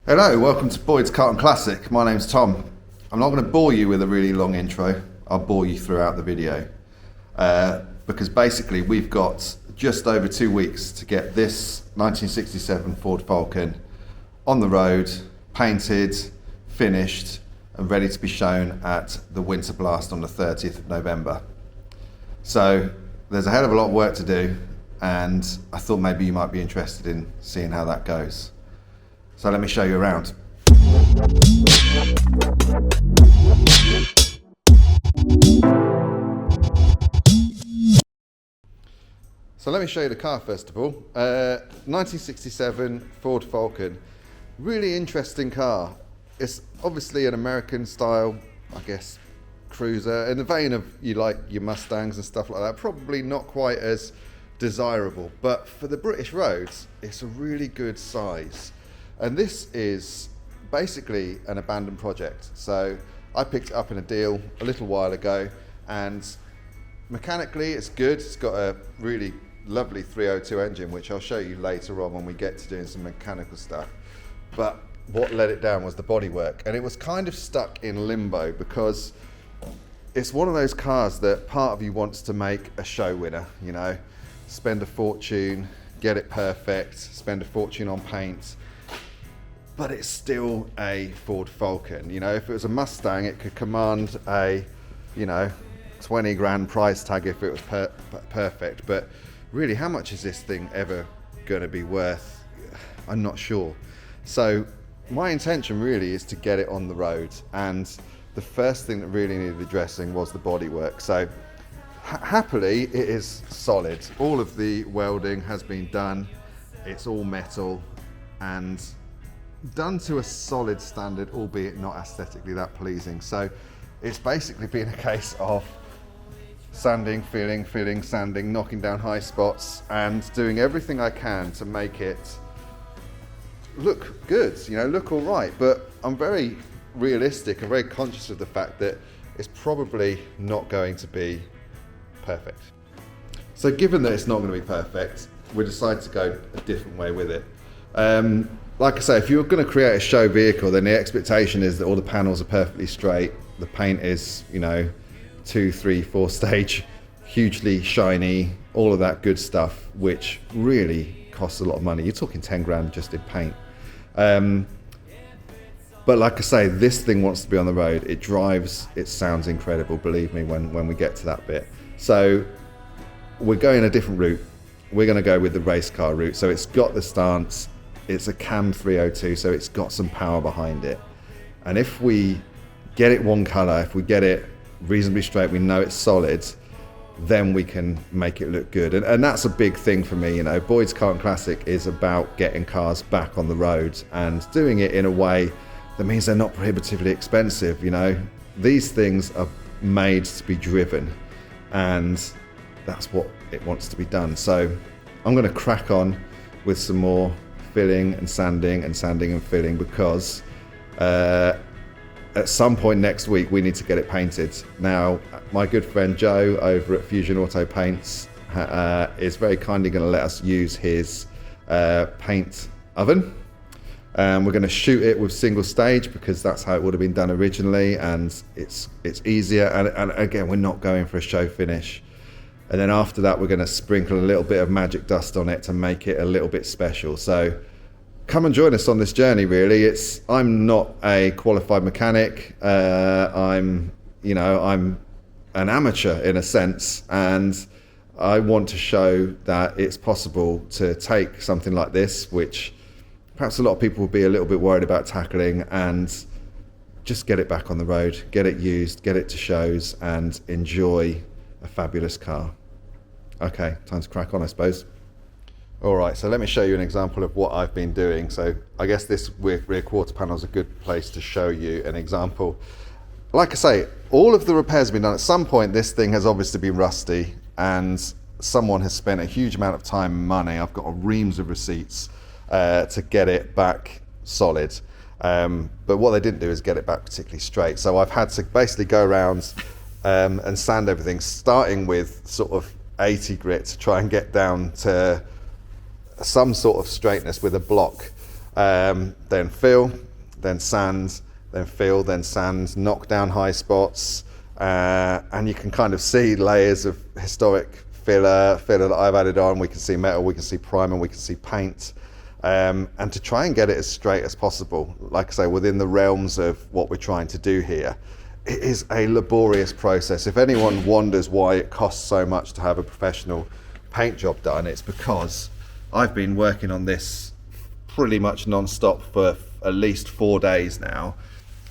Hello, welcome to Boyd's Carlton Classic. My name's Tom. I'm not going to bore you with a really long intro. I'll bore you throughout the video because basically we've got just over 2 weeks to get this 1967 Ford Falcon on the road, painted, finished and ready to be shown at the Winter Blast on the 30th of November. So there's a hell of a lot of work to do, and I thought maybe you might be interested in seeing how that goes. So let me show you around. So let me show you the car first of all. 1967 Ford Falcon. Really interesting car. It's obviously an American style, I guess, cruiser. In the vein of you like your Mustangs and stuff like that. Probably not quite as desirable, but for the British roads, it's a really good size. And this is basically an abandoned project. So I picked it up in a deal a little while ago, and mechanically it's good. It's got a really lovely 302 engine, which I'll show you later on when we get to doing some mechanical stuff. But what let it down was the bodywork, and it was kind of stuck in limbo because it's one of those cars that part of you wants to make a show winner, you know, spend a fortune, get it perfect, spend a fortune on paint. But it's still a Ford Falcon. You know, if it was a Mustang, it could command a, 20 grand price tag if it was perfect. But really, how much is this thing ever going to be worth? I'm not sure. So my intention really is to get it on the road. And the first thing that really needed addressing was the bodywork. So happily, it is solid. All of the welding has been done. It's all metal and done to a solid standard, albeit not aesthetically that pleasing. So it's basically been a case of sanding, filling, sanding, knocking down high spots and doing everything I can to make it look good, look all right. But I'm very realistic and very conscious of the fact that it's probably not going to be perfect. So given that it's not going to be perfect, we decided to go a different way with it. Like I say, if you're going to create a show vehicle, then the expectation is that all the panels are perfectly straight. The paint is, 2, 3, 4 stage, hugely shiny, all of that good stuff, which really costs a lot of money. You're talking 10 grand just in paint. But like I say, this thing wants to be on the road. It drives, it sounds incredible, believe me, when we get to that bit. So we're going a different route. We're going to go with the race car route. So it's got the stance. It's a cam 302, so it's got some power behind it. And if we get it one color, if we get it reasonably straight, we know it's solid, then we can make it look good. And that's a big thing for me. Boyd's Carlton Classic is about getting cars back on the road and doing it in a way that means they're not prohibitively expensive. These things are made to be driven, and that's what it wants to be done. So I'm going to crack on with some more filling and sanding and filling, because at some point next week we need to get it painted. Now, my good friend Joe over at Fusion Auto Paints is very kindly going to let us use his paint oven. We're going to shoot it with single stage because that's how it would have been done originally, and it's easier, and again, we're not going for a show finish. And then after that, we're going to sprinkle a little bit of magic dust on it to make it a little bit special. So come and join us on this journey, really. I'm not a qualified mechanic. I'm an amateur in a sense, and I want to show that it's possible to take something like this, which perhaps a lot of people will be a little bit worried about tackling, and just get it back on the road, get it used, get it to shows, and enjoy a fabulous car. Okay, time to crack on, I suppose. All right, so let me show you an example of what I've been doing. So I guess this rear quarter panel is a good place to show you an example. Like I say, all of the repairs have been done. At some point, this thing has obviously been rusty, and someone has spent a huge amount of time and money. I've got reams of receipts to get it back solid. But what they didn't do is get it back particularly straight. So I've had to basically go around and sand everything, starting with sort of 80 grit to try and get down to some sort of straightness with a block. then fill, then sand, then fill, then sand, knock down high spots, and you can kind of see layers of historic filler that I've added on. We can see metal, we can see primer, we can see paint, and to try and get it as straight as possible, like I say, within the realms of what we're trying to do here. It is a laborious process. If anyone wonders why it costs so much to have a professional paint job done, it's because I've been working on this pretty much non-stop for at least 4 days now,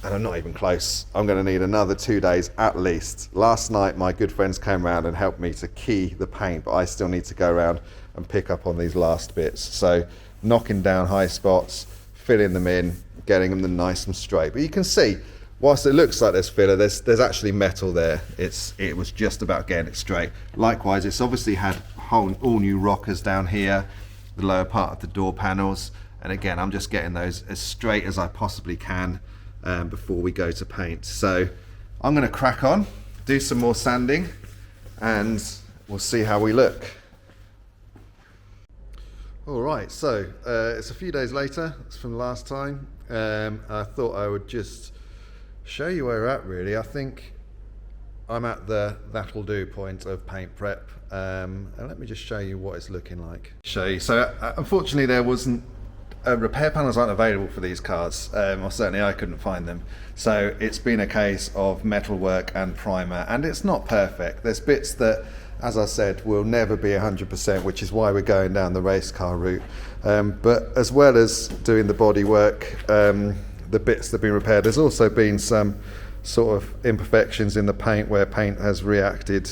and I'm not even close. I'm going to need another 2 days at least. Last night my good friends came around and helped me to key the paint, but I still need to go around and pick up on these last bits. So knocking down high spots, filling them in, getting them nice and straight. But you can see, whilst it looks like there's filler, there's actually metal there. It was just about getting it straight. Likewise, it's obviously had all new rockers down here, the lower part of the door panels, and again, I'm just getting those as straight as I possibly can before we go to paint. So I'm going to crack on, do some more sanding, and we'll see how we look. All right, so it's a few days later. It's from last time. I thought I would just show you where we're at, really. I think I'm at the that'll do point of paint prep, and let me just show you what it's looking like. So unfortunately there wasn't repair panels aren't available for these cars, or certainly I couldn't find them, so it's been a case of metalwork and primer, and it's not perfect. There's bits that, as I said, will never be 100%, which is why we're going down the race car route, but as well as doing the bodywork, the bits that have been repaired, there's also been some sort of imperfections in the paint where paint has reacted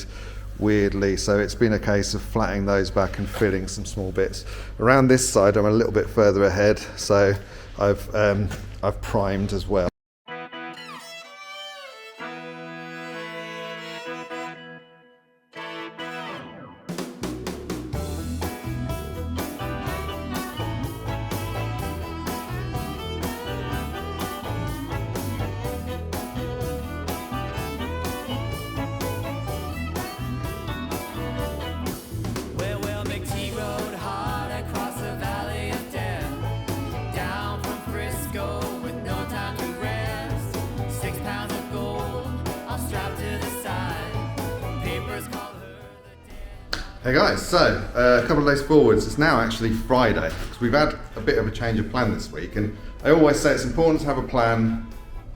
weirdly, so it's been a case of flattening those back and filling some small bits. Around this side I'm a little bit further ahead, so I've primed as well. Hey guys, so a couple of days forwards, it's now actually Friday, because we've had a bit of a change of plan this week, and I always say it's important to have a plan,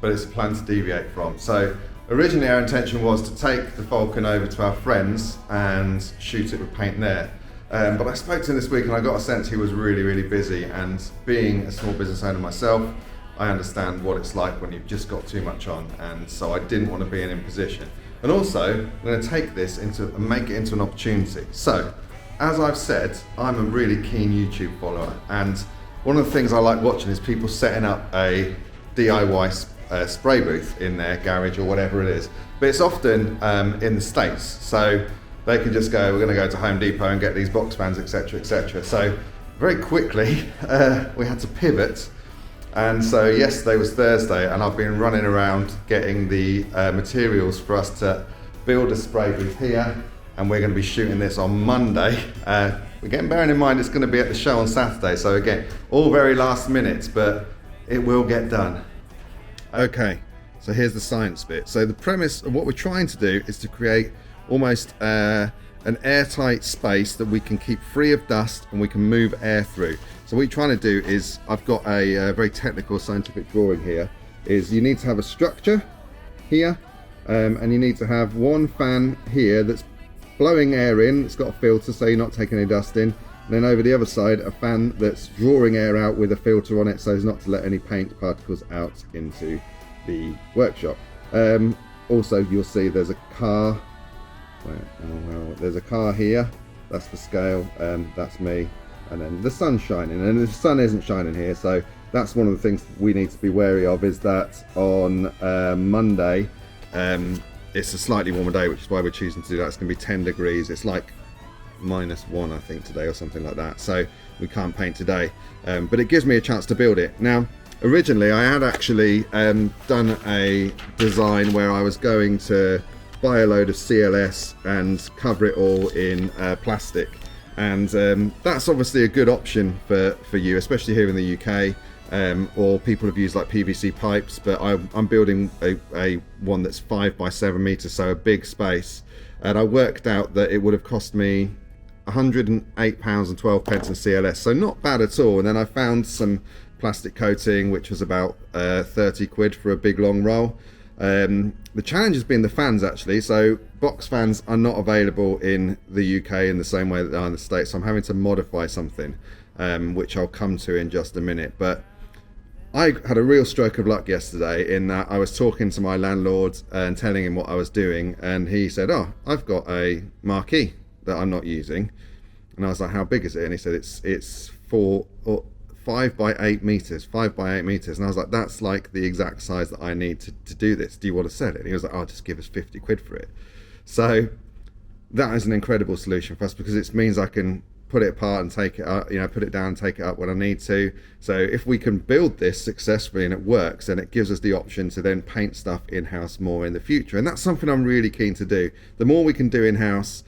but it's a plan to deviate from. So originally our intention was to take the Falcon over to our friends and shoot it with paint there, but I spoke to him this week and I got a sense he was really busy, and being a small business owner myself, I understand what it's like when you've just got too much on, and so I didn't want to be in imposition. And also, I'm going to take this and make it into an opportunity. So, as I've said, I'm a really keen YouTube follower, and one of the things I like watching is people setting up a DIY spray booth in their garage or whatever it is. But it's often in the States, so they can just go, we're going to go to Home Depot and get these box fans, etc, etc. So very quickly, we had to pivot. And so yesterday was Thursday, and I've been running around getting the materials for us to build a spray booth here, and we're going to be shooting this on Monday. Again, bearing in mind it's going to be at the show on Saturday, so again, all very last minute, but it will get done. Okay, so here's the science bit. So the premise of what we're trying to do is to create almost an airtight space that we can keep free of dust and we can move air through. So what you're trying to do is, I've got a very technical scientific drawing here, is you need to have a structure here, and you need to have one fan here that's blowing air in, it's got a filter so you're not taking any dust in, and then over the other side a fan that's drawing air out with a filter on it so as not to let any paint particles out into the workshop. Also you'll see there's a car, there's a car here, that's the scale, that's me. And then the sun's shining, and the sun isn't shining here, so that's one of the things we need to be wary of, is that on Monday it's a slightly warmer day, which is why we're choosing to do that. It's going to be 10 degrees, it's like -1 I think today or something like that, so we can't paint today, but it gives me a chance to build it. Now originally I had actually done a design where I was going to buy a load of CLS and cover it all in plastic. And that's obviously a good option for you, especially here in the UK. or people have used like PVC pipes, but I'm building a one that's 5 by 7 meters, so a big space. And I worked out that it would have cost me £108.12 in CLS, so not bad at all. And then I found some plastic coating, which was about 30 quid for a big long roll. The challenge has been the fans, actually. So box fans are not available in the UK in the same way that they are in the States, so I'm having to modify something, which I'll come to in just a minute. But I had a real stroke of luck yesterday in that I was talking to my landlord and telling him what I was doing, and he said, "Oh, I've got a marquee that I'm not using." And I was like, "How big is it?" And he said, it's 5 by 8 meters, 5 by 8 meters. And I was like, "That's like the exact size that I need to do this. Do you want to sell it?" And he was like, "Oh, just give us 50 quid for it." So that is an incredible solution for us, because it means I can put it apart and take it up, put it down and take it up when I need to. So if we can build this successfully and it works, then it gives us the option to then paint stuff in-house more in the future. And that's something I'm really keen to do. The more we can do in-house,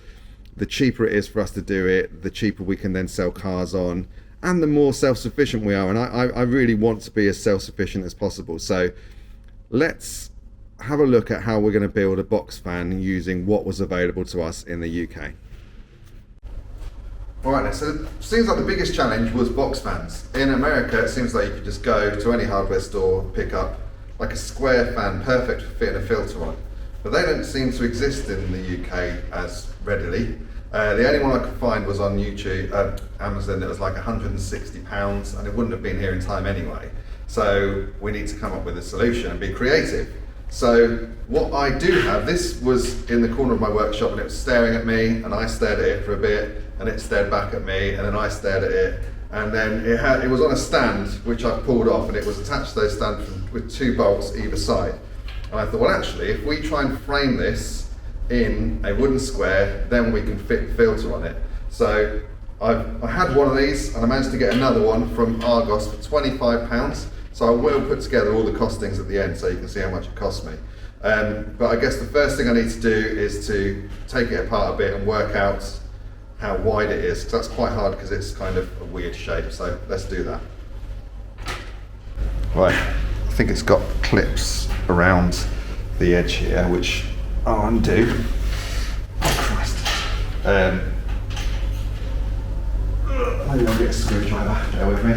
the cheaper it is for us to do it, the cheaper we can then sell cars on, and the more self-sufficient we are. And I really want to be as self-sufficient as possible. So let's have a look at how we're going to build a box fan using what was available to us in the UK. Alright, so it seems like the biggest challenge was box fans. In America, it seems like you could just go to any hardware store, pick up like a square fan, perfect for fitting a filter on. But they don't seem to exist in the UK as readily. The only one I could find was on YouTube, Amazon. It was like £160, and it wouldn't have been here in time anyway. So we need to come up with a solution and be creative. So what I do have, this was in the corner of my workshop, and it was staring at me, and I stared at it for a bit, and it stared back at me, and then I stared at it, and then it was on a stand which I pulled off, and it was attached to those stands with 2 bolts either side. And I thought, well, actually, if we try and frame this in a wooden square, then we can fit the filter on it. So I had one of these, and I managed to get another one from Argos for £25. So I will put together all the costings at the end so you can see how much it cost me. But I guess the first thing I need to do is to take it apart a bit and work out how wide it is, because that's quite hard because it's kind of a weird shape. So let's do that. Right, I think it's got clips around the edge here, which I'll undo. Oh Christ. Maybe I'll get a screwdriver, bear with me.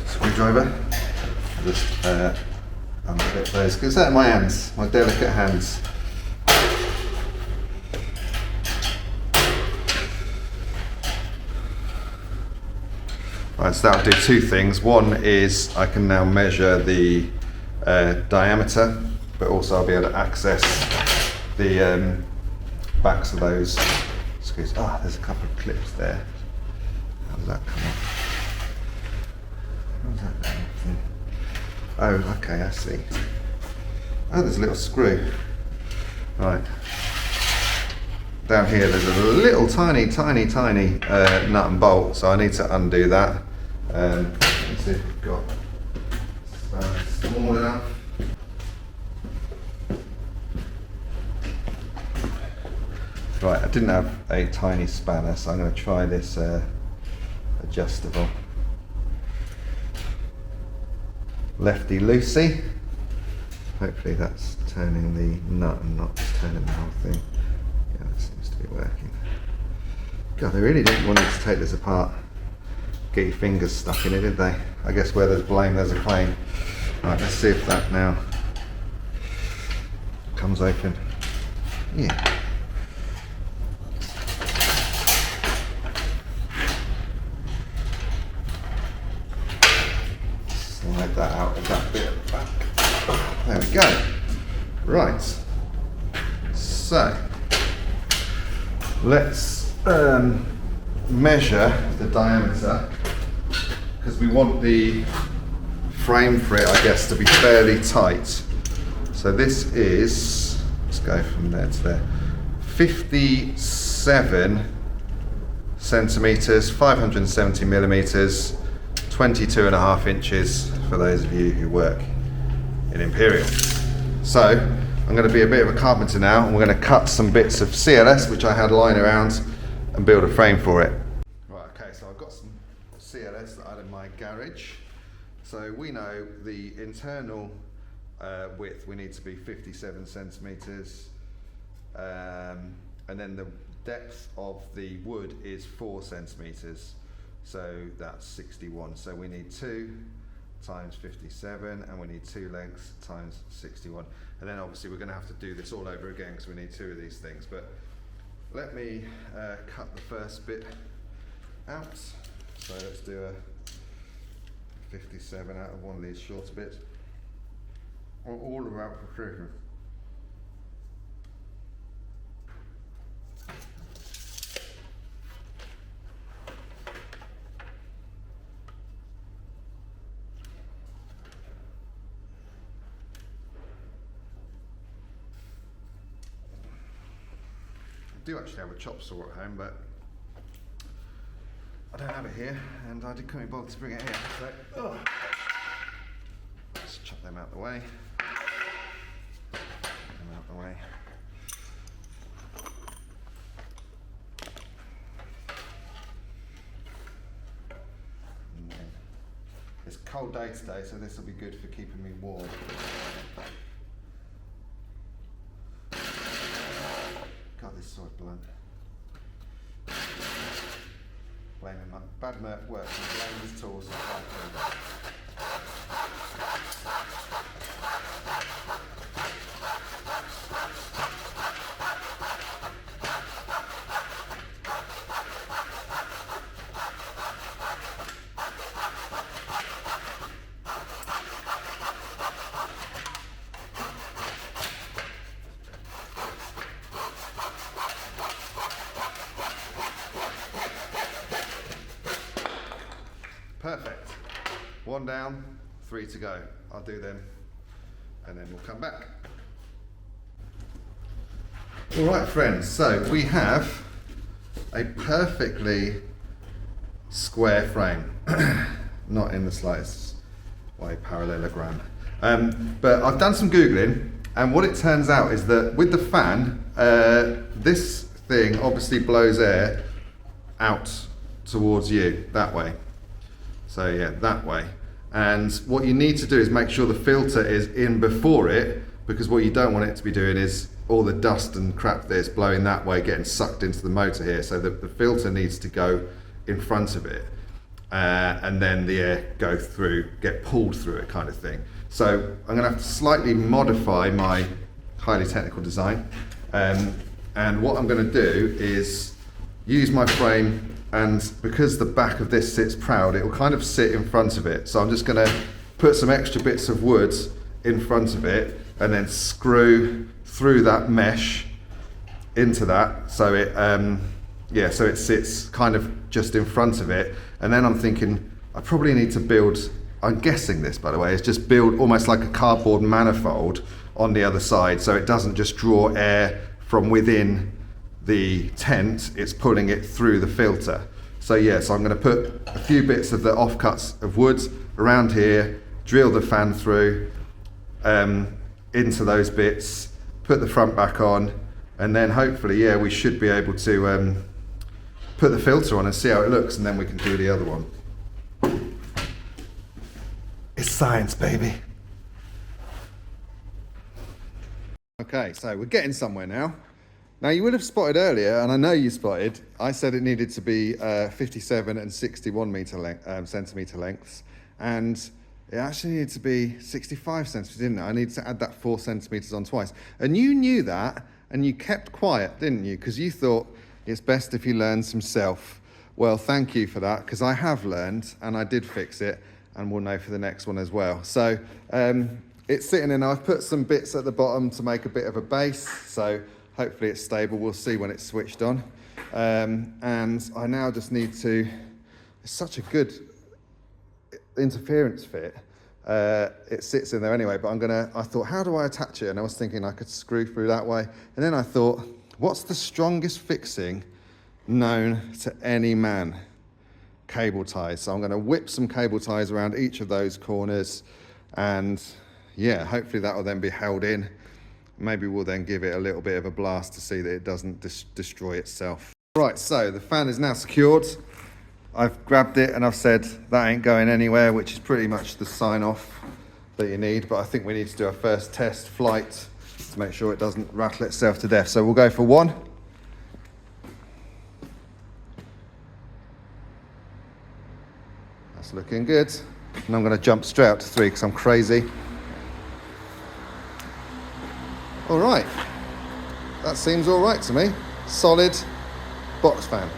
Screwdriver. I'll just unfit those, because they're my hands, my delicate hands. Right, so that'll do 2 things. One is I can now measure the diameter, but also I'll be able to access the backs of those screws. Ah, there's a couple of clips there. How does that come off? Oh, okay, I see. Oh, there's a little screw. Right. Down here there's a little tiny nut and bolt, so I need to undo that. Let's see if we've got small enough. Right, I didn't have a tiny spanner, so I'm going to try this adjustable. Lefty loosey. Hopefully that's turning the nut and not just turning the whole thing. Yeah, that seems to be working. God, they really didn't want you to take this apart. Get your fingers stuck in it, did they? I guess where there's blame, there's a claim. Right, let's see if that now comes open. Yeah. Slide that out of that bit at the back. There we go. Right. So let's measure the diameter, because we want the frame for it, I guess, to be fairly tight. So this is, let's go from there to there, 57 centimeters, 570 millimeters, 22.5 inches for those of you who work in Imperial. So I'm going to be a bit of a carpenter now, and we're going to cut some bits of CLS which I had lying around and build a frame for it. Right, okay, so I've got some CLS that I had in my garage. So we know the internal width we need to be 57 centimetres, and then the depth of the wood is 4 centimetres, so that's 61. So we need 2 times 57, and we need 2 lengths times 61. And then obviously we're going to have to do this all over again because we need 2 of these things. But let me cut the first bit out. So let's do a 57 out of one of these shorter bits. All about precision. I do actually have a chop saw at home, but I don't have it here, and I couldn't bother to bring it here. So, let's chop them out the way. Them out the way. And then, it's a cold day today, so this will be good for keeping me warm. God, this sword blunt. Blaming my bad work and blame his tools and fight. Perfect. 1 down, 3 to go. I'll do them, and then we'll come back. All right, friends, so we have a perfectly square frame. Not in the slightest way parallelogram. But I've done some Googling, and what it turns out is that with the fan, this thing obviously blows air out towards you, that way. So yeah, that way. And what you need to do is make sure the filter is in before it, because what you don't want it to be doing is all the dust and crap that's blowing that way getting sucked into the motor here. So the filter needs to go in front of it, and then the air go through, get pulled through it, kind of thing. So I'm gonna have to slightly modify my highly technical design. And what I'm gonna do is use my frame, and because the back of this sits proud, it will kind of sit in front of it. So I'm just going to put some extra bits of wood in front of it and then screw through that mesh into that. So it, so it sits kind of just in front of it. And then I'm thinking, I probably need to build, I'm guessing this by the way, is just build almost like a cardboard manifold on the other side, so it doesn't just draw air from within the tent, it's pulling it through the filter. So yeah, so I'm going to put a few bits of the offcuts of wood around here, drill the fan through into those bits, put the front back on, and then hopefully, yeah, we should be able to put the filter on and see how it looks, and then we can do the other one. It's science, baby. Okay, so we're getting somewhere now. Now you would have spotted earlier, and I know you spotted, I said it needed to be 57 and 61 centimetre lengths, and it actually needed to be 65 centimetres, didn't it? I needed to add that 4 centimetres on twice. And you knew that, and you kept quiet, didn't you? Because you thought it's best if you learn some self. Well, thank you for that, because I have learned, and I did fix it, and we'll know for the next one as well. So it's sitting in, I've put some bits at the bottom to make a bit of a base, so hopefully it's stable. We'll see when it's switched on. And I now just need to, it's such a good interference fit. It sits in there anyway, but I thought, how do I attach it? And I was thinking I could screw through that way. And then I thought, what's the strongest fixing known to any man? Cable ties. So I'm gonna whip some cable ties around each of those corners, and yeah, hopefully that will then be held in maybe we'll then give it a little bit of a blast to see that it doesn't destroy itself. Right, so the fan is now secured. I've grabbed it and I've said that ain't going anywhere, which is pretty much the sign off that you need, but I think we need to do our first test flight to make sure it doesn't rattle itself to death. So we'll go for 1. That's looking good. And I'm going to jump straight out to 3 because I'm crazy. All right, that seems all right to me. Solid box fan.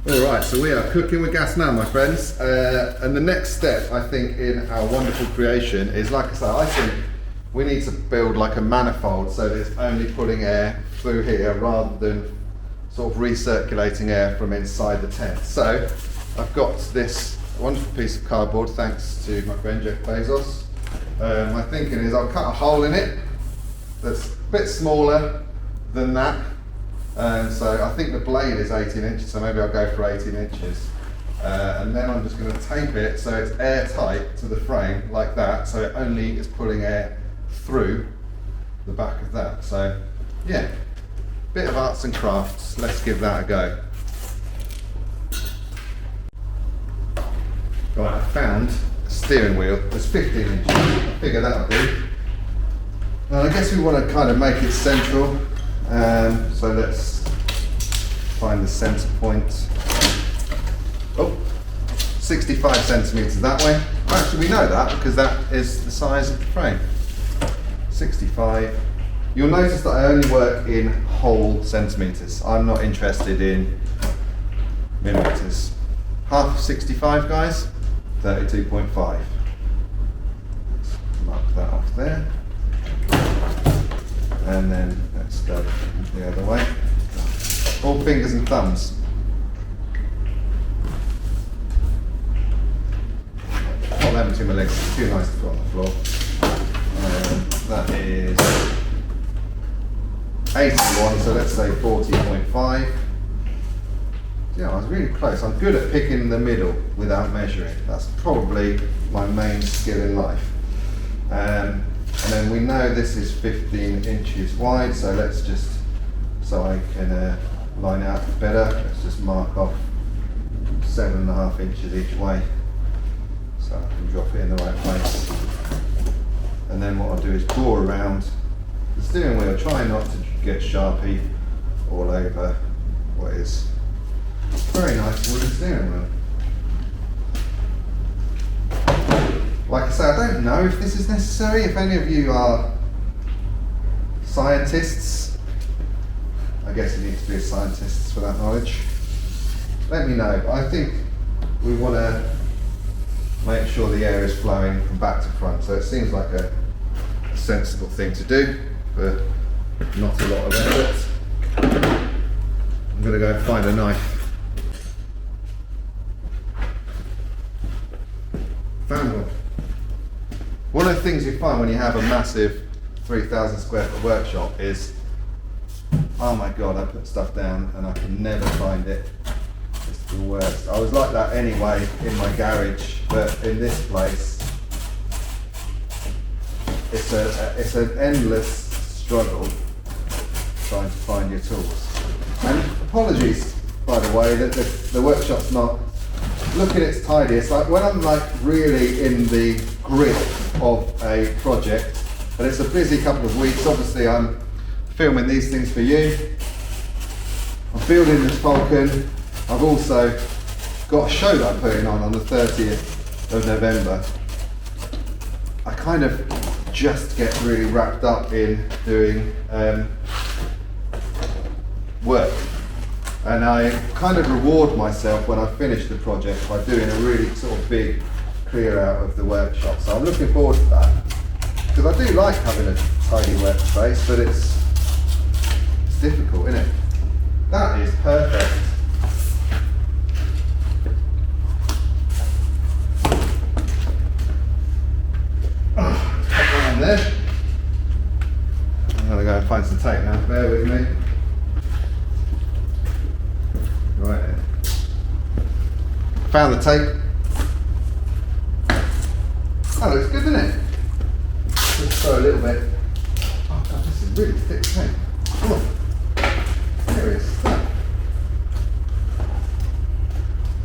All right, so we are cooking with gas now, my friends. And the next step, I think, in our wonderful creation is, like I said, I think we need to build like a manifold so that it's only pulling air through here rather than sort of recirculating air from inside the tent. So I've got this wonderful piece of cardboard, thanks to my friend Jeff Bezos. My thinking is I'll cut a hole in it that's a bit smaller than that. So I think the blade is 18 inches, so maybe I'll go for 18 inches. And then I'm just going to tape it so it's airtight to the frame like that, so it only is pulling air through the back of that. So yeah, bit of arts and crafts, let's give that a go. Right, I found a steering wheel that's 15 inches, I figure that'll do. And I guess we want to kind of make it central. So let's find the center point. Oh, 65 centimeters that way. Actually, we know that because that is the size of the frame. 65. You'll notice that I only work in whole centimeters. I'm not interested in millimeters. Half of 65, guys, 32.5. Let's mark that off there. And then let's go the other way. All fingers and thumbs. Hold them between my legs, it's too nice to put on the floor. That is 81, so let's say 40.5. Yeah, I was really close. I'm good at picking the middle without measuring. That's probably my main skill in life. And then we know this is 15 inches wide, so let's just, so I can line it out better, let's just mark off 7.5 inches each way, so I can drop it in the right place. And then what I'll do is draw around the steering wheel, try not to get Sharpie all over what is very nice wooden steering wheel. Like I say, I don't know if this is necessary. If any of you are scientists, I guess you need to be scientists for that knowledge, let me know. But I think we want to make sure the air is flowing from back to front, so it seems like a sensible thing to do for not a lot of effort. I'm going to go and find a knife. Found one. One of the things you find when you have a massive 3,000 square foot workshop is, oh my god, I put stuff down and I can never find it. It's the worst. I was like that anyway in my garage, but in this place, it's an endless struggle trying to find your tools. And apologies, by the way, that the workshop's not, look at it's tidy. It's like when I'm like really in the grip of a project, and it's a busy couple of weeks. Obviously I'm filming these things for you. I'm building this Falcon. I've also got a show that I'm putting on the 30th of November. I kind of just get really wrapped up in doing work. And I kind of reward myself when I finish the project by doing a really sort of big clear out of the workshop. So I'm looking forward to that. Because I do like having a tidy workspace, but it's difficult, isn't it? That is perfect. Put that on there. I'm going to go and find some tape now, bear with me. Right then. Found the tape. That looks good, doesn't it? throw a little bit. Oh god, this is really thick tape. Oh, serious stuff.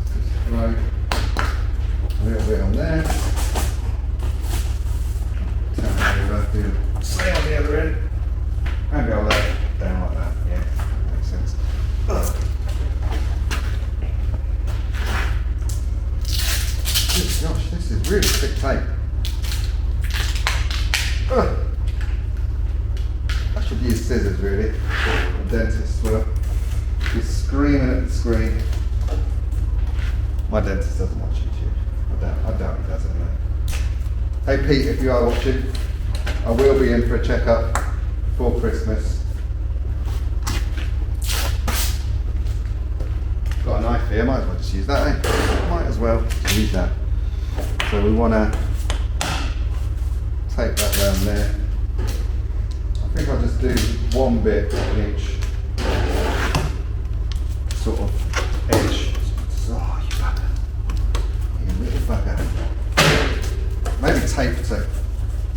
Just throw a little bit on there. Turn it over, do the same on the other end. And go like down like that. Yeah, makes sense. Ugh. Good gosh, this is really thick tape. Ugh. I should use scissors really. A dentist will be screaming at the screen. My dentist doesn't watch YouTube. I doubt he does anyway. Hey Pete, if you are watching, I will be in for a checkup before Christmas. Got a knife here, might as well just use that, eh? Might as well use that. So we want to take that down there. I think I'll just do one bit on each sort of edge. Oh, you bugger. You little bugger. Maybe tape to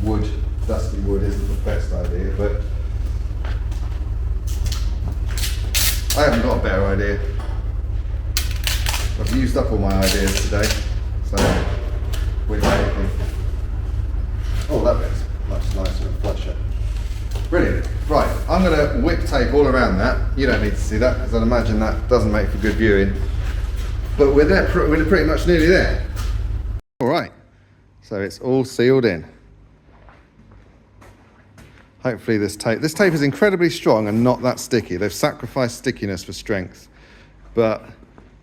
wood, dusty wood isn't the best idea, but I haven't got a better idea. I've used up all my ideas today, so we're making. Oh, that bit's much nicer and flusher. Brilliant. Right, I'm going to whip tape all around that. You don't need to see that because I'd imagine that doesn't make for good viewing. But we're there. We're pretty much nearly there. All right. So it's all sealed in. Hopefully this tape is incredibly strong and not that sticky. They've sacrificed stickiness for strength. But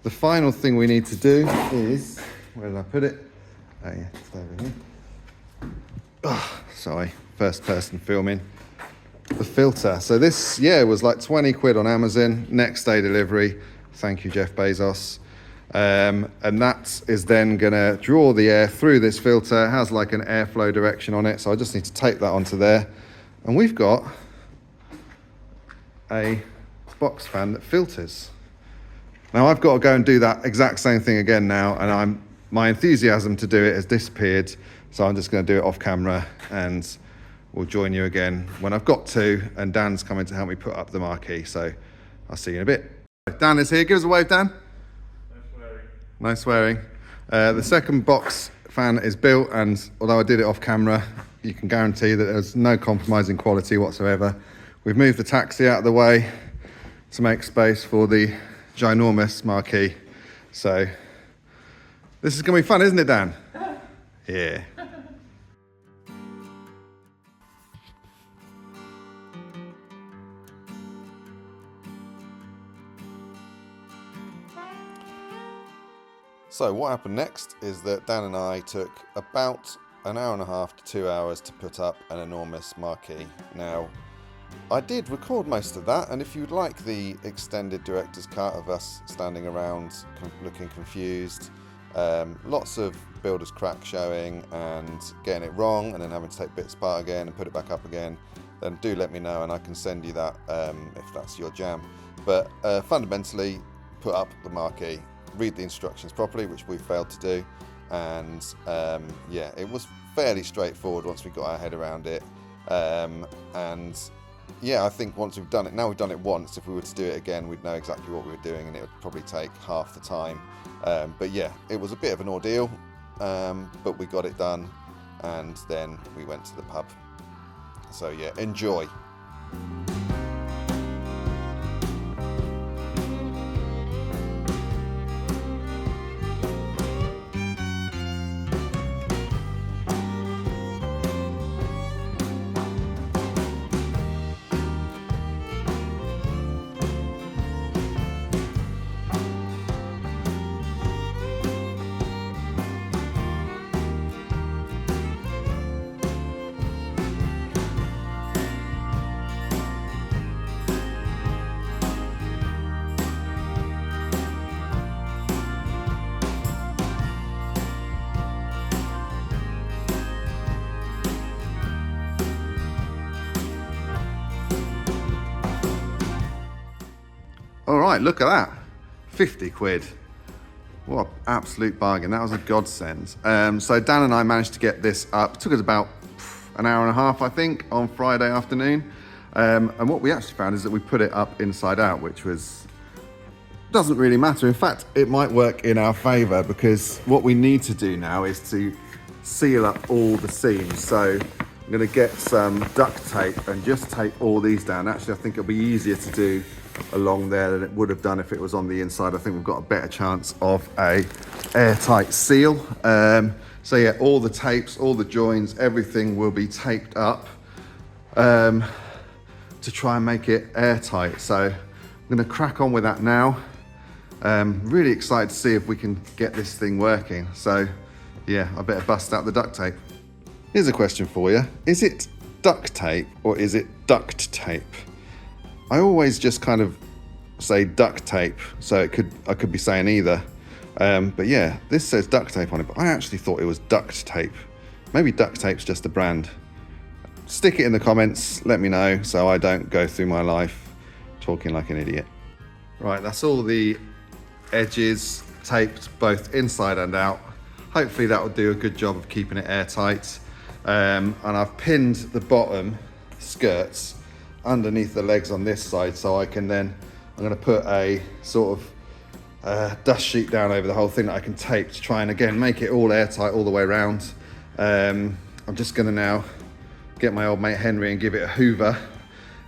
the final thing we need to do is, where did I put it? Oh yeah, it's over here. Oh, sorry, first person filming. The filter. So this, yeah, was like 20 quid on Amazon, next day delivery. Thank you, Jeff Bezos. And that is then gonna draw the air through this filter. It has like an airflow direction on it. So I just need to tape that onto there. And we've got a box fan that filters. Now I've got to go and do that exact same thing again now, and my enthusiasm to do it has disappeared. So I'm just gonna do it off camera and we'll join you again when I've got to, and Dan's coming to help me put up the marquee. So I'll see you in a bit. Dan is here, give us a wave, Dan. No swearing. The second box fan is built, and although I did it off camera, you can guarantee that there's no compromise in quality whatsoever. We've moved the taxi out of the way to make space for the ginormous marquee. So this is gonna be fun, isn't it, Dan? Yeah. So what happened next is that Dan and I took about an hour and a half to 2 hours to put up an enormous marquee. Now, I did record most of that, and if you'd like the extended director's cut of us standing around looking confused, lots of builder's crack showing and getting it wrong and then having to take bits apart again and put it back up again, then do let me know and I can send you that if that's your jam. But fundamentally, put up the marquee, read the instructions properly, which we failed to do, and yeah, it was fairly straightforward once we got our head around it, and yeah, I think once we've done it, now we've done it once, if we were to do it again, we'd know exactly what we were doing and it would probably take half the time. But yeah, it was a bit of an ordeal, but we got it done and then we went to the pub. So yeah, enjoy. All right, look at that, 50 quid. What an absolute bargain, that was a godsend. So Dan and I managed to get this up. It took us about an hour and a half, I think, on Friday afternoon. And what we actually found is that we put it up inside out, which doesn't really matter. In fact, it might work in our favor, because what we need to do now is to seal up all the seams. So I'm going to get some duct tape and just tape all these down. Actually, I think it'll be easier to do along there than it would have done if it was on the inside. I think we've got a better chance of a airtight seal. So yeah, all the tapes, all the joins, everything will be taped up to try and make it airtight. So I'm going to crack on with that now. Really excited to see if we can get this thing working. So yeah, I better bust out the duct tape. Here's a question for you. Is it duct tape or is it duct tape? I always just kind of say duct tape, so I could be saying either. But yeah, this says duct tape on it, but I actually thought it was duct tape. Maybe duct tape's just a brand. Stick it in the comments, let me know, so I don't go through my life talking like an idiot. Right, that's all the edges taped both inside and out. Hopefully that will do a good job of keeping it airtight. And I've pinned the bottom skirts underneath the legs on this side, so I'm going to put a sort of dust sheet down over the whole thing that I can tape to try and again make it all airtight all the way around. I'm just going to now get my old mate Henry and give it a hoover.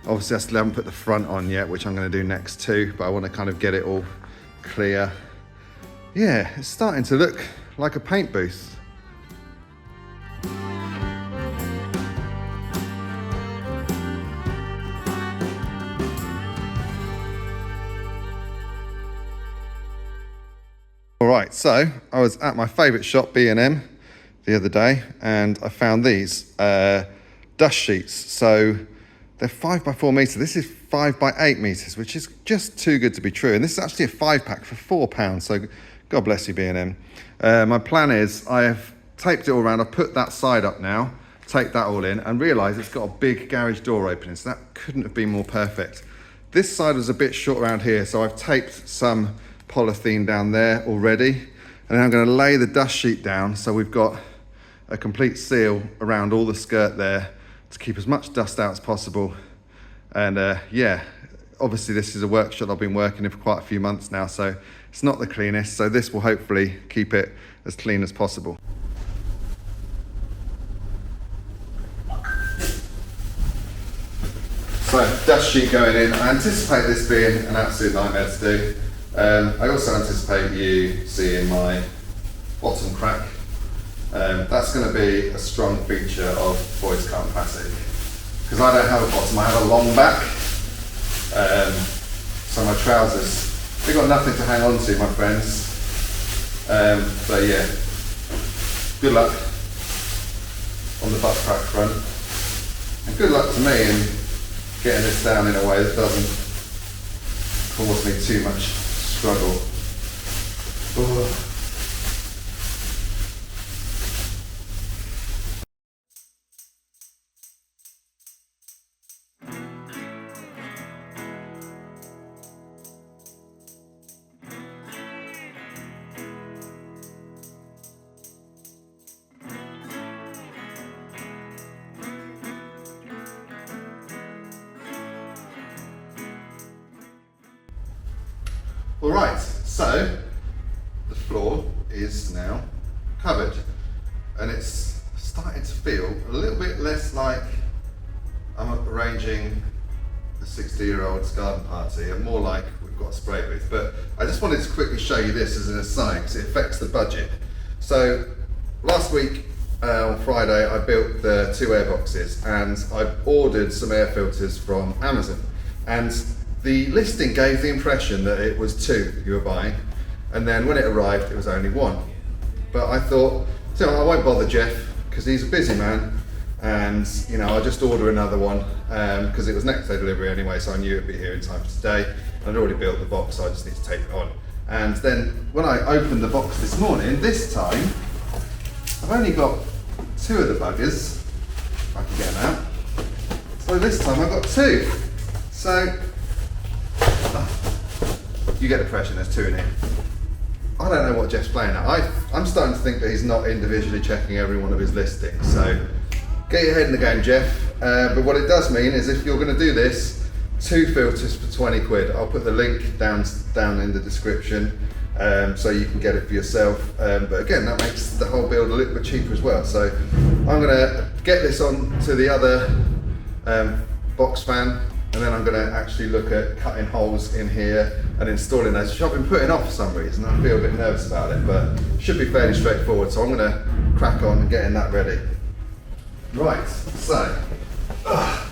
Obviously I still haven't put the front on yet, which I'm going to do next too, but I want to kind of get it all clear. Yeah, it's starting to look like a paint booth. All right, so I was at my favourite shop, B&M, the other day, and I found these dust sheets. So they're 5x4 metres. This is 5x8 metres, which is just too good to be true. And this is actually a 5-pack for £4. So God bless you, B&M. My plan is I have taped it all around. I've put that side up now, taped that all in, and realised it's got a big garage door opening. So that couldn't have been more perfect. This side was a bit short around here, so I've taped some polythene down there already, and then I'm going to lay the dust sheet down so we've got a complete seal around all the skirt there to keep as much dust out as possible. And yeah, obviously this is a workshop I've been working in for quite a few months now, so it's not the cleanest, so this will hopefully keep it as clean as possible. So dust sheet going in. I anticipate this being an absolute nightmare to do. I also anticipate you seeing my bottom crack. That's going to be a strong feature of Boyd's Carton Classic, because I don't have a bottom, I have a long back. So my trousers, they've got nothing to hang on to, my friends. So yeah, good luck on the butt crack front, and good luck to me in getting this down in a way that doesn't cause me too much struggle. Ugh. All right, so the floor is now covered, and it's starting to feel a little bit less like I'm arranging a 60-year-old's garden party and more like we've got a spray booth. But I just wanted to quickly show you this as an aside because it affects the budget. So last week on Friday I built the 2 air boxes, and I ordered some air filters from Amazon, and the listing gave the impression that it was 2 you were buying, and then when it arrived it was only 1. But I thought, so I won't bother Jeff because he's a busy man, and you know, I'll just order another one because it was next day delivery anyway, so I knew it'd be here in time for today. I'd already built the box, so I just need to take it on. And then when I opened the box this morning, this time I've only got 2 of the buggers, if I can get them out. So this time I've got 2. So you get the impression there's 2 in here. I don't know what Jeff's playing at. I'm starting to think that he's not individually checking every one of his listings. So Get your head in the game, Jeff. But what it does mean is if you're going to do this, 2 filters for 20 quid. I'll put the link down in the description so you can get it for yourself. But again, that makes the whole build a little bit cheaper as well. So I'm going to get this on to the other box fan, and then I'm going to actually look at cutting holes in here and installing those, which I've been putting off for some reason. I feel a bit nervous about it, but it should be fairly straightforward. So I'm going to crack on and getting that ready. Right, so I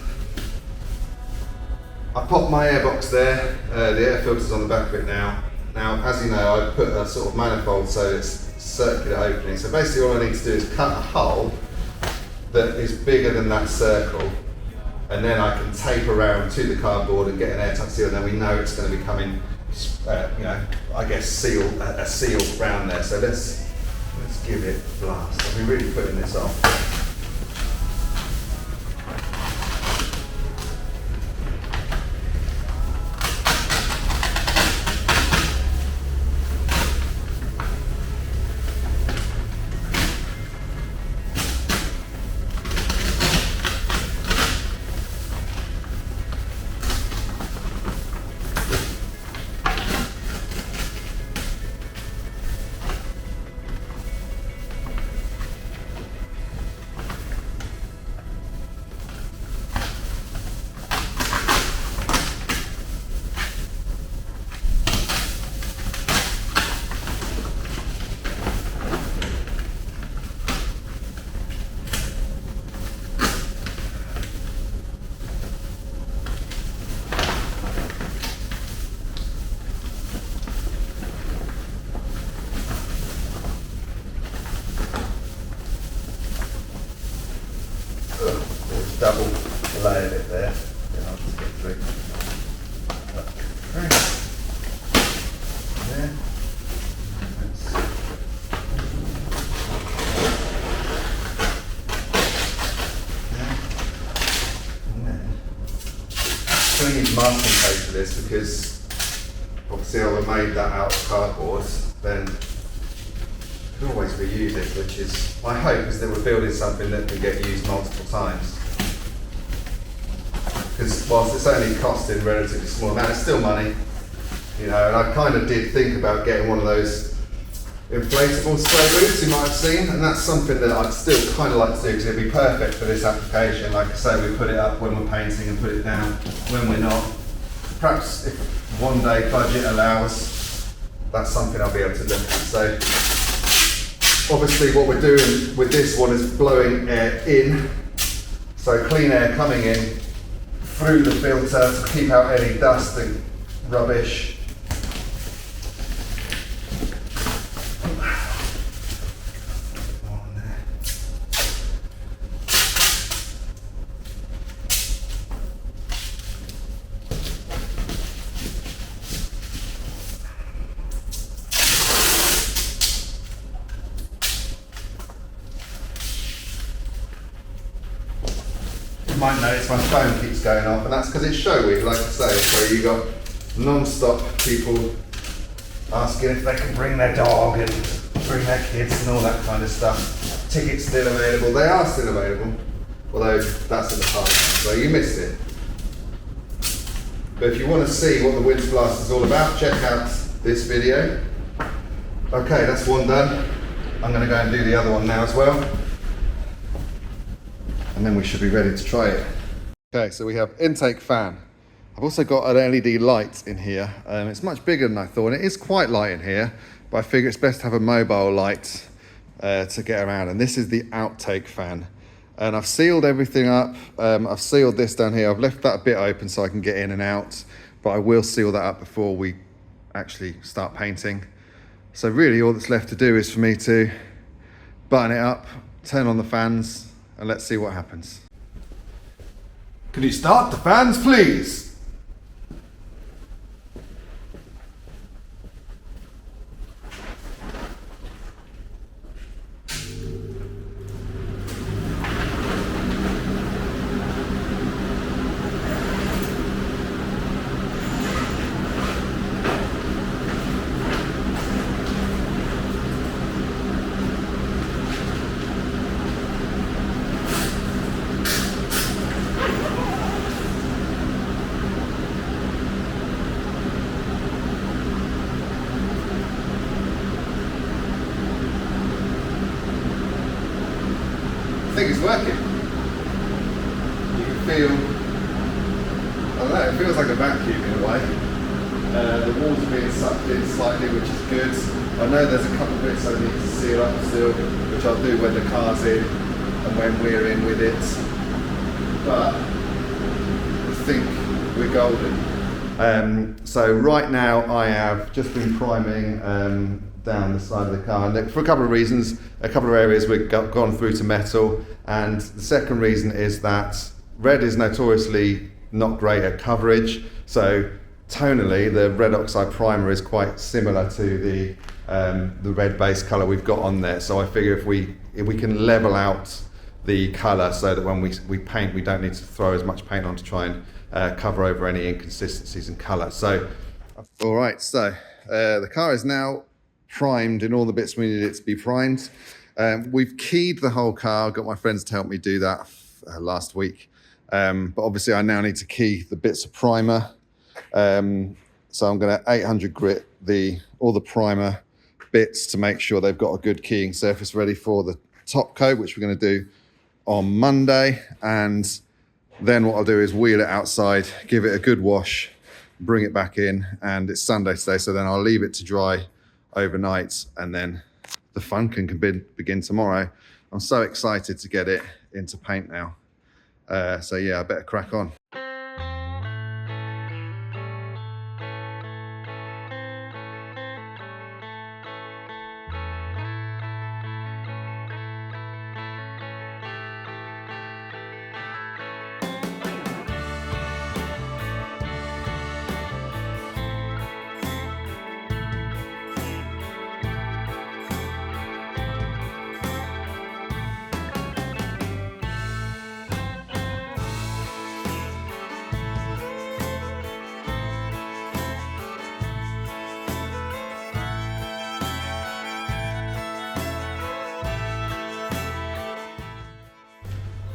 popped my airbox there, the air filter's on the back of it now. Now, as you know, I put a sort of manifold so it's circular opening. So basically all I need to do is cut a hole that is bigger than that circle, and then I can tape around to the cardboard and get an airtight seal, and then we know it's going to be coming, you know, I guess a seal round there. So let's give it a blast. I've been really putting this off. Double layered it there. Yeah, I'll just get through. Okay. There. And then I'm going to use masking tape for this because obviously I made that out of cardboard, then it can always reuse it, which is, my hope is that we're building something that can get used multiple times. Because whilst it's only costing relatively small amount, it's still money, you know. And I kind of did think about getting one of those inflatable spray boots you might have seen, and that's something that I'd still kind of like to do because it'd be perfect for this application. Like I say, we put it up when we're painting and put it down when we're not. Perhaps if one day budget allows, that's something I'll be able to look at. So obviously what we're doing with this one is blowing air in, so clean air coming in through the filter to keep out any dust and rubbish. You might notice my phone keeps going off, and that's because it's show week, like I say, so you got non-stop people asking if they can bring their dog and bring their kids and all that kind of stuff. Tickets still available. They are still available, although that's in the past, so you missed it. But if you want to see what the Winds Blast is all about, check out this video. Okay, that's one done. I'm going to go and do the other one now as well, and then we should be ready to try it. Okay, so we have intake fan. I've also got an LED light in here. It's much bigger than I thought, and it is quite light in here, but I figure it's best to have a mobile light to get around. And this is the outtake fan. And I've sealed everything up. I've sealed this down here. I've left that a bit open so I can get in and out, but I will seal that up before we actually start painting. So really all that's left to do is for me to button it up, turn on the fans, and let's see what happens. Can you start the fans, please? actually working. You can feel, I don't know, it feels like a vacuum in a way. The walls are being sucked in slightly, which is good. I know there's a couple of bits I need to seal up still, which I'll do when the car's in and when we're in with it. But I think we're golden. So right now I have just been priming down the side of the car, and for a couple of reasons. A couple of areas we've gone through to metal, and the second reason is that red is notoriously not great at coverage, so tonally the red oxide primer is quite similar to the red base colour we've got on there. So I figure if we can level out the colour so that when we paint, we don't need to throw as much paint on to try and cover over any inconsistencies in colour. So, all right, so the car is now primed in all the bits we needed it to be primed. We've keyed the whole car. Got my friends to help me do that last week. But obviously I now need to key the bits of primer. So I'm going to 800 grit all the primer bits to make sure they've got a good keying surface ready for the top coat, which we're going to do on Monday. And then what I'll do is wheel it outside, give it a good wash, bring it back in, and it's Sunday today, so then I'll leave it to dry overnight, and then the fun can begin tomorrow. I'm so excited to get it into paint now. So yeah, I better crack on.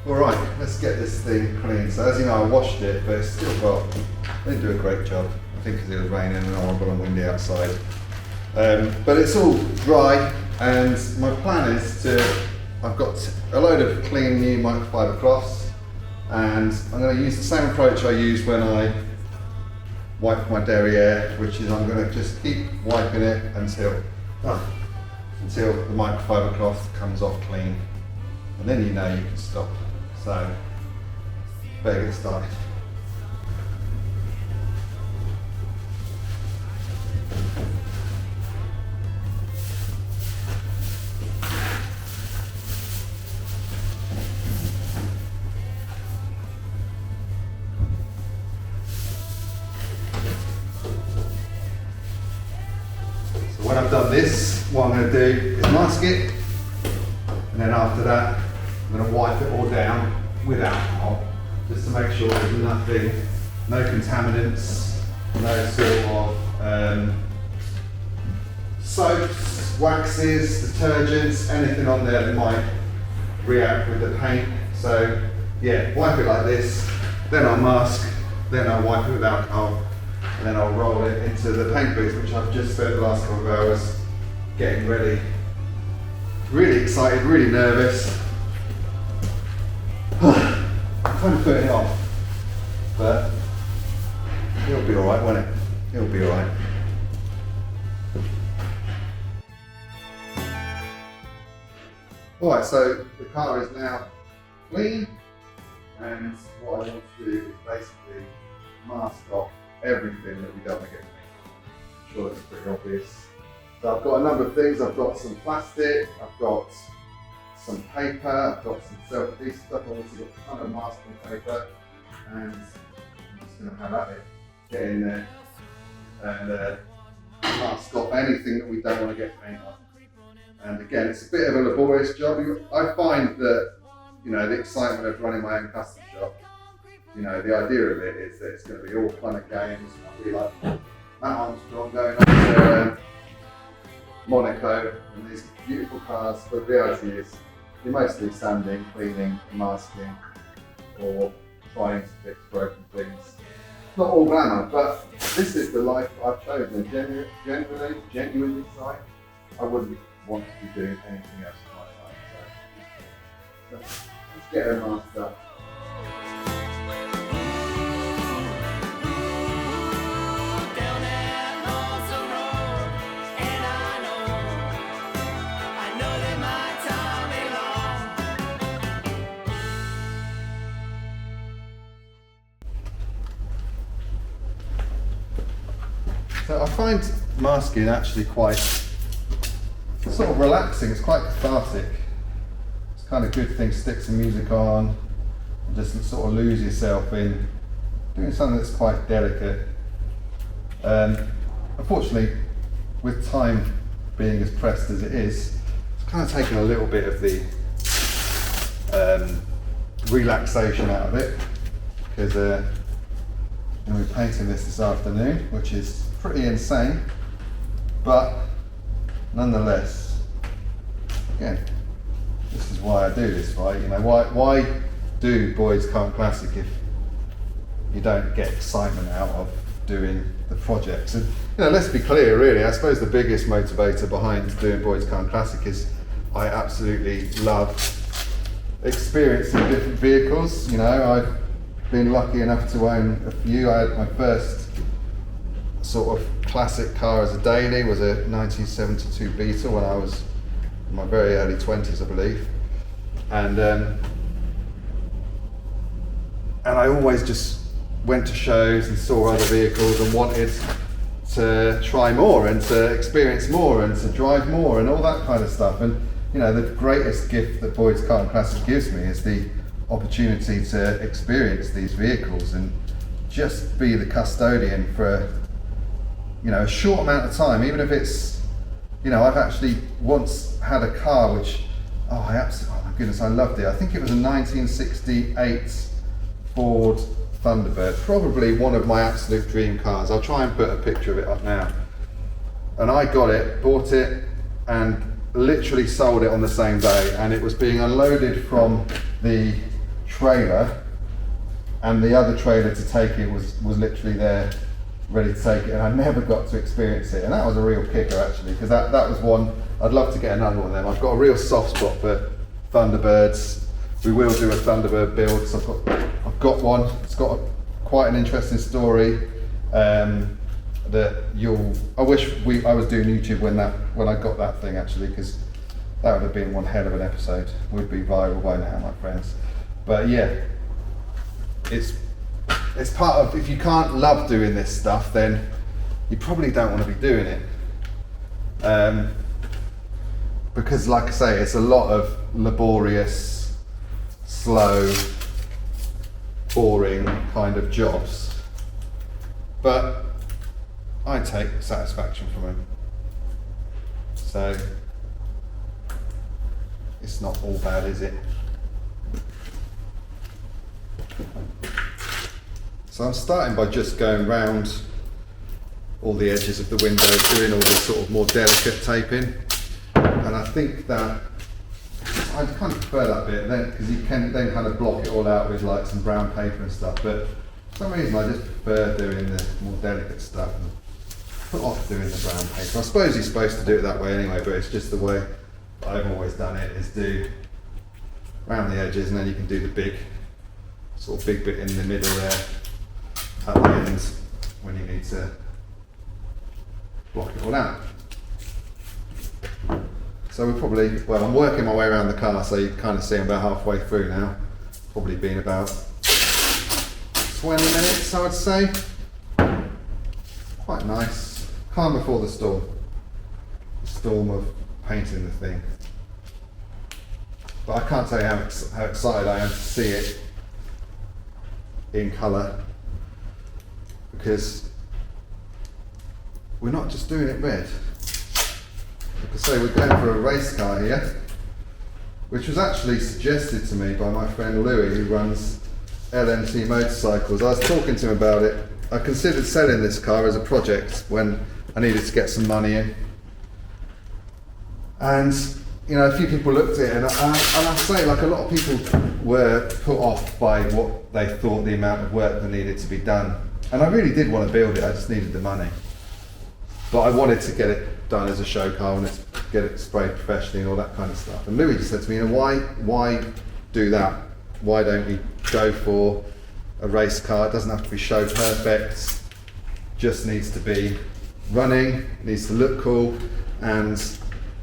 All right, let's get this thing clean. So as you know, I washed it, but it's still got, they didn't do a great job. I think because it was raining and horrible and windy outside. But it's all dry, and my plan is I've got a load of clean new microfiber cloths, and I'm going to use the same approach I use when I wipe my derriere, which is I'm going to just keep wiping it until the microfiber cloth comes off clean, and then you know you can stop. So, better get started. So when I've done this, what I'm going to do is mask it, and then after that I'm going to wipe it all down with alcohol, just to make sure there's nothing, no contaminants, no sort of soaps, waxes, detergents, anything on there that might react with the paint. So yeah, wipe it like this, then I'll mask, then I'll wipe it with alcohol, and then I'll roll it into the paint booth, which I've just spent the last couple of hours getting ready. Really excited, really nervous. I'm kind of putting it off, but it'll be alright, won't it? It'll be alright. Alright, so the car is now clean, and what I want to do is basically mask off everything that we don't want to get paint. I'm sure that's pretty obvious. So I've got a number of things. I've got some plastic, I've got some paper, I've got some self-adhesive stuff, I've obviously got a ton of masking paper, and I'm just going to have at it, get in there and mask off anything that we don't want to get paint on. And again, it's a bit of a laborious job. I find that, you know, the excitement of running my own custom shop, you know, the idea of it is that it's going to be all fun and games. I'll be like Matt Armstrong going up to Monaco and these beautiful cars, but the reality is you're mostly sanding, cleaning, masking, or trying to fix broken things. Not all glamour, but this is the life I've chosen. Genuinely sorry. I wouldn't want to be doing anything else in my time. So that's get her masked up. So I find masking actually quite sort of relaxing. It's quite cathartic. It's kind of good thing to stick some music on and just sort of lose yourself in doing something that's quite delicate. Unfortunately, with time being as pressed as it is, it's kind of taken a little bit of the relaxation out of it, because we're painting this afternoon, which is pretty insane, but nonetheless, again, this is why I do this, right? You know, why do Boyd's Current Classic if you don't get excitement out of doing the projects? And you know, let's be clear, really, I suppose the biggest motivator behind doing Boyd's Current Classic is I absolutely love experiencing different vehicles. You know, I've been lucky enough to own a few. I had my first sort of classic car as a daily was a 1972 Beetle when I was in my very early 20s, I believe, and I always just went to shows and saw other vehicles and wanted to try more and to experience more and to drive more and all that kind of stuff. And you know, the greatest gift that Boyd's Current Classic gives me is the opportunity to experience these vehicles and just be the custodian for, you know, a short amount of time, even if it's, you know, I've actually once had a car which, oh my goodness, I loved it. I think it was a 1968 Ford Thunderbird, probably one of my absolute dream cars. I'll try and put a picture of it up now. And I got it, bought it, and literally sold it on the same day. And it was being unloaded from the trailer, and the other trailer to take it was literally there, ready to take it, and I never got to experience it. And that was a real kicker, actually, because that was one, I'd love to get another one of them. I've got a real soft spot for Thunderbirds. We will do a Thunderbird build, so I've got one. It's got quite an interesting story that I wish I was doing YouTube when I got that thing, actually, because that would have been one hell of an episode. Would be viral by now, my friends. But yeah, it's part of, if you can't love doing this stuff, then you probably don't want to be doing it. Because like I say, it's a lot of laborious, slow, boring kind of jobs. But I take satisfaction from them. So it's not all bad, is it? So I'm starting by just going round all the edges of the window, doing all this sort of more delicate taping. And I think that I kind of prefer that bit then, because you can then kind of block it all out with like some brown paper and stuff. But for some reason I just prefer doing the more delicate stuff and put off doing the brown paper. I suppose you're supposed to do it that way anyway, but it's just the way I've always done it, is do around the edges, and then you can do the big bit in the middle there at the end when you need to block it all out. So we're probably, well, I'm working my way around the car, so you can kind of see I'm about halfway through now. Probably been about 20 minutes, I would say. Quite nice. Calm before the storm. The storm of painting the thing. But I can't tell you how excited I am to see it in colour, because we're not just doing it red. Like I say, we're going for a race car here, which was actually suggested to me by my friend Louis, who runs LMT motorcycles. I was talking to him about it. I considered selling this car as a project when I needed to get some money in. And you know, a few people looked at it, and I say, like, a lot of people were put off by what they thought the amount of work that needed to be done. And I really did want to build it, I just needed the money. But I wanted to get it done as a show car and get it sprayed professionally and all that kind of stuff. And Louis just said to me, you know, why do that why don't we go for a race car? It doesn't have to be show perfect, just needs to be running, needs to look cool, and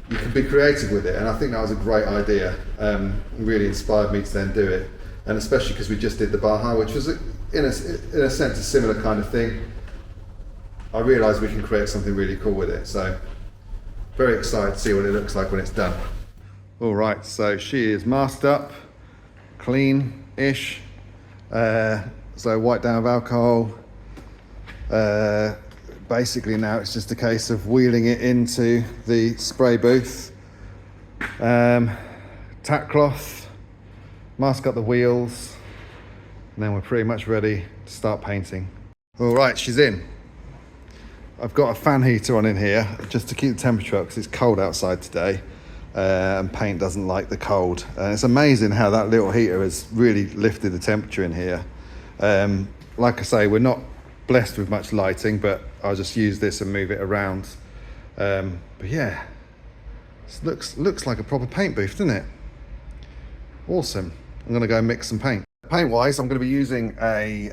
you can be creative with it. And I think that was a great idea. It really inspired me to then do it, and especially because we just did the Baja, which was in a sense a similar kind of thing. I realised we can create something really cool with it, so very excited to see what it looks like when it's done. All right, so she is masked up, clean-ish. So wiped down with alcohol. Basically now it's just a case of wheeling it into the spray booth. Tack cloth, mask up the wheels, and then we're pretty much ready to start painting. All right, she's in. I've got a fan heater on in here just to keep the temperature up because it's cold outside today, and paint doesn't like the cold. It's amazing how that little heater has really lifted the temperature in here. Like I say, we're not blessed with much lighting, but I'll just use this and move it around. But yeah, this looks like a proper paint booth, doesn't it? Awesome. I'm gonna go mix some paint. Paint wise, I'm gonna be using a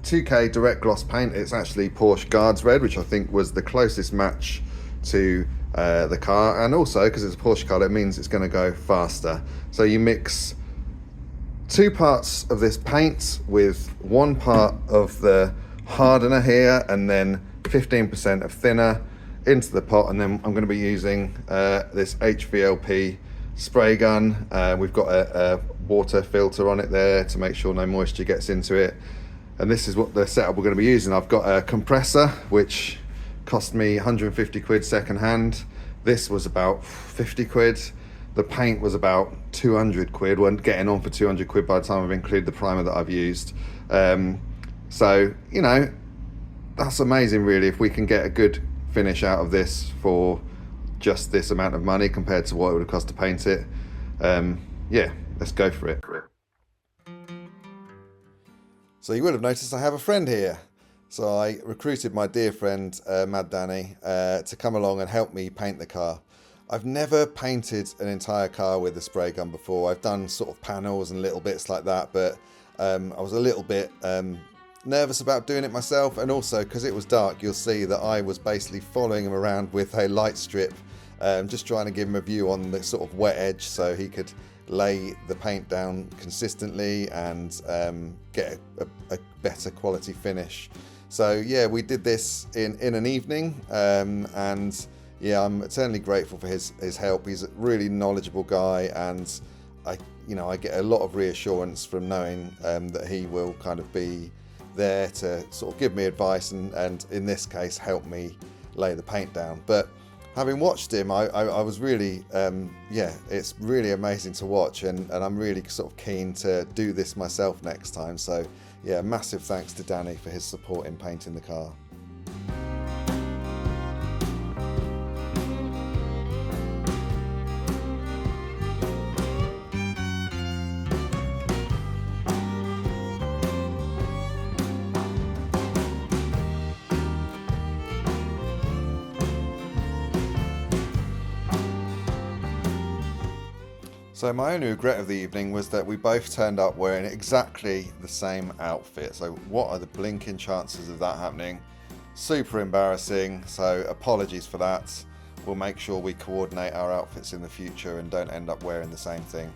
2K direct gloss paint. It's actually Porsche Guards Red, which I think was the closest match to the car, and also because it's a Porsche car, that means it's going to go faster. So you mix 2 parts of this paint with 1 part of the hardener here, and then 15% of thinner into the pot, and then I'm going to be using this HVLP spray gun. We've got a water filter on it there to make sure no moisture gets into it. And this is what the setup we're going to be using. I've got a compressor, which cost me 150 quid second hand. This was about 50 quid. The paint was about 200 quid. We're getting on for 200 quid by the time I've included the primer that I've used. So, you know, that's amazing really if we can get a good finish out of this for just this amount of money compared to what it would have cost to paint it. Yeah, let's go for it. So you would have noticed I have a friend here. So I recruited my dear friend, Mad Danny, to come along and help me paint the car. I've never painted an entire car with a spray gun before. I've done sort of panels and little bits like that, but I was a little bit nervous about doing it myself. And also, because it was dark, you'll see that I was basically following him around with a light strip, just trying to give him a view on the sort of wet edge so he could lay the paint down consistently and get a better quality finish. So yeah, we did this in an evening, and yeah, I'm eternally grateful for his help. He's a really knowledgeable guy, and I get a lot of reassurance from knowing that he will kind of be there to sort of give me advice and in this case help me lay the paint down. But having watched him, I was really, yeah, it's really amazing to watch, and I'm really sort of keen to do this myself next time. So yeah, massive thanks to Danny for his support in painting the car. So my only regret of the evening was that we both turned up wearing exactly the same outfit. So what are the blinking chances of that happening? Super embarrassing, so apologies for that. We'll make sure we coordinate our outfits in the future and don't end up wearing the same thing.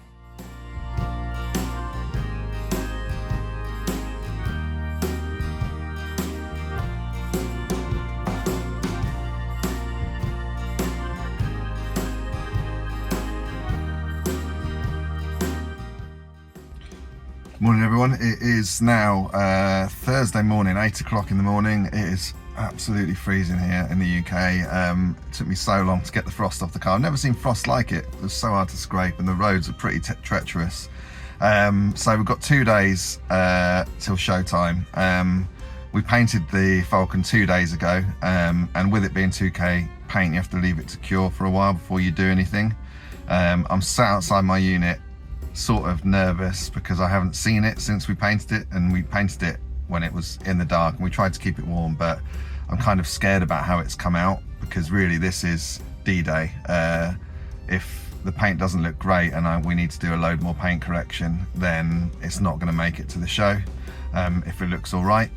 Morning everyone, it is now Thursday morning, 8 o'clock in the morning. It is absolutely freezing here in the UK. It took me so long to get the frost off the car. I've never seen frost like it. It was so hard to scrape and the roads are pretty treacherous. So we've got 2 days till showtime. We painted the Falcon 2 days ago, and with it being 2K paint, you have to leave it to cure for a while before you do anything. I'm sat outside my unit, sort of nervous because I haven't seen it since we painted it, and we painted it when it was in the dark and we tried to keep it warm, but I'm kind of scared about how it's come out because really this is D-Day. If the paint doesn't look great and we need to do a load more paint correction, then it's not going to make it to the show. If it looks all right,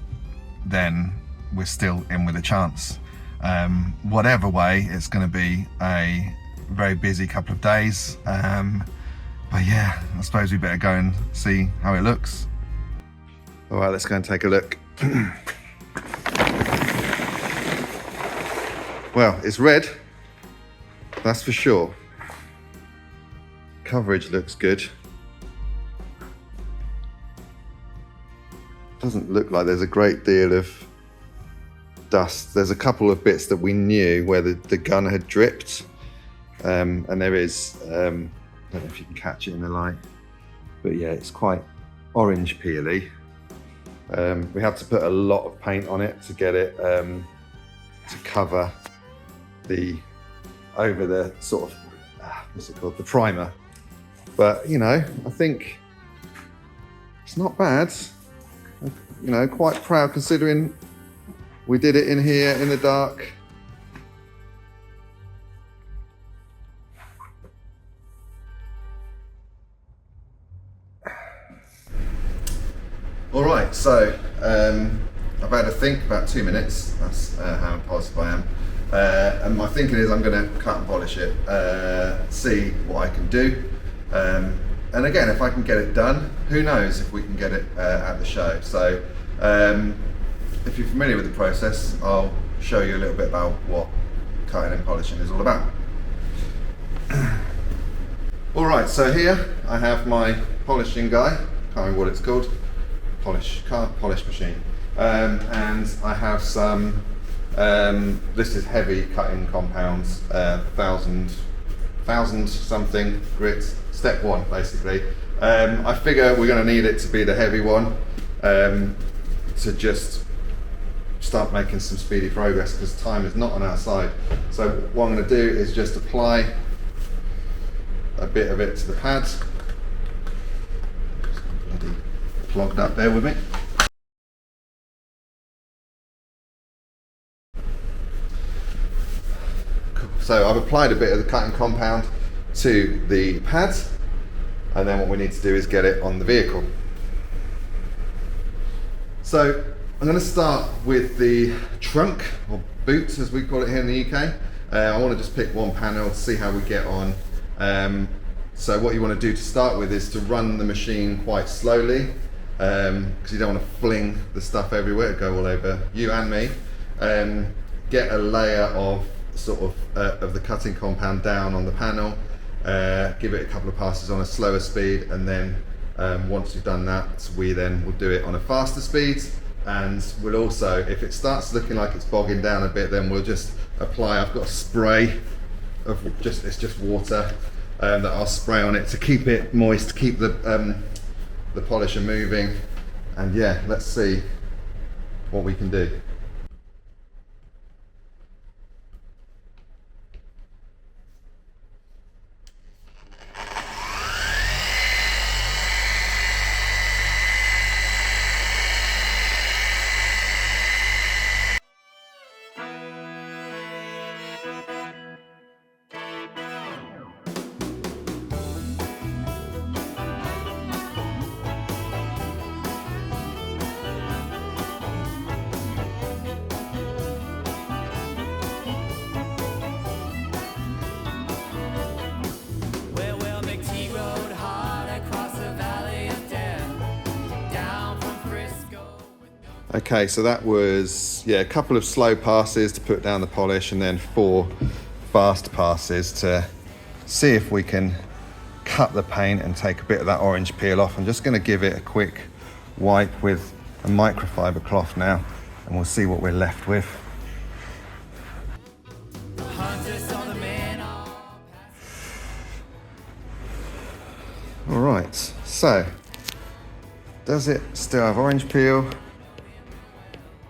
then we're still in with a chance. Whatever way, it's going to be a very busy couple of days. But yeah, I suppose we better go and see how it looks. All right, let's go and take a look. Well, it's red, that's for sure. Coverage looks good. Doesn't look like there's a great deal of dust. There's a couple of bits that we knew where the gun had dripped. And there is, I don't know if you can catch it in the light, but yeah, it's quite orange peely. We had to put a lot of paint on it to get it to cover over the sort of, what's it called, the primer. But you know, I think it's not bad. You know, quite proud considering we did it in here in the dark. All right, so I've had a think about 2 minutes. That's how impulsive I am. And my thinking is I'm going to cut and polish it, see what I can do. And again, if I can get it done, who knows if we can get it at the show. So if you're familiar with the process, I'll show you a little bit about what cutting and polishing is all about. All right, so here I have my polishing guy, can't remember what it's called, car polish machine. And I have some, this is heavy cutting compounds, 1,000 something grits, step 1 basically. I figure we're going to need it to be the heavy one to just start making some speedy progress because time is not on our side. So what I'm going to do is just apply a bit of it to the pad. Bloody clogged up there with me. Cool. So I've applied a bit of the cutting compound to the pads, and then what we need to do is get it on the vehicle. So I'm going to start with the trunk, or boot as we call it here in the UK. I want to just pick one panel to see how we get on. So what you want to do to start with is to run the machine quite slowly, because you don't want to fling the stuff everywhere, it'll go all over you and me. Get a layer of sort of the cutting compound down on the panel, give it a couple of passes on a slower speed, and then once you've done that, we then will do it on a faster speed. And we'll also, if it starts looking like it's bogging down a bit, then we'll just apply, I've got a spray of it's just water that I'll spray on it to keep it moist, to keep the polisher moving. And yeah, let's see what we can do. Okay, so that was, yeah, a couple of slow passes to put down the polish and then 4 fast passes to see if we can cut the paint and take a bit of that orange peel off. I'm just going to give it a quick wipe with a microfiber cloth now, and we'll see what we're left with. All right, so does it still have orange peel?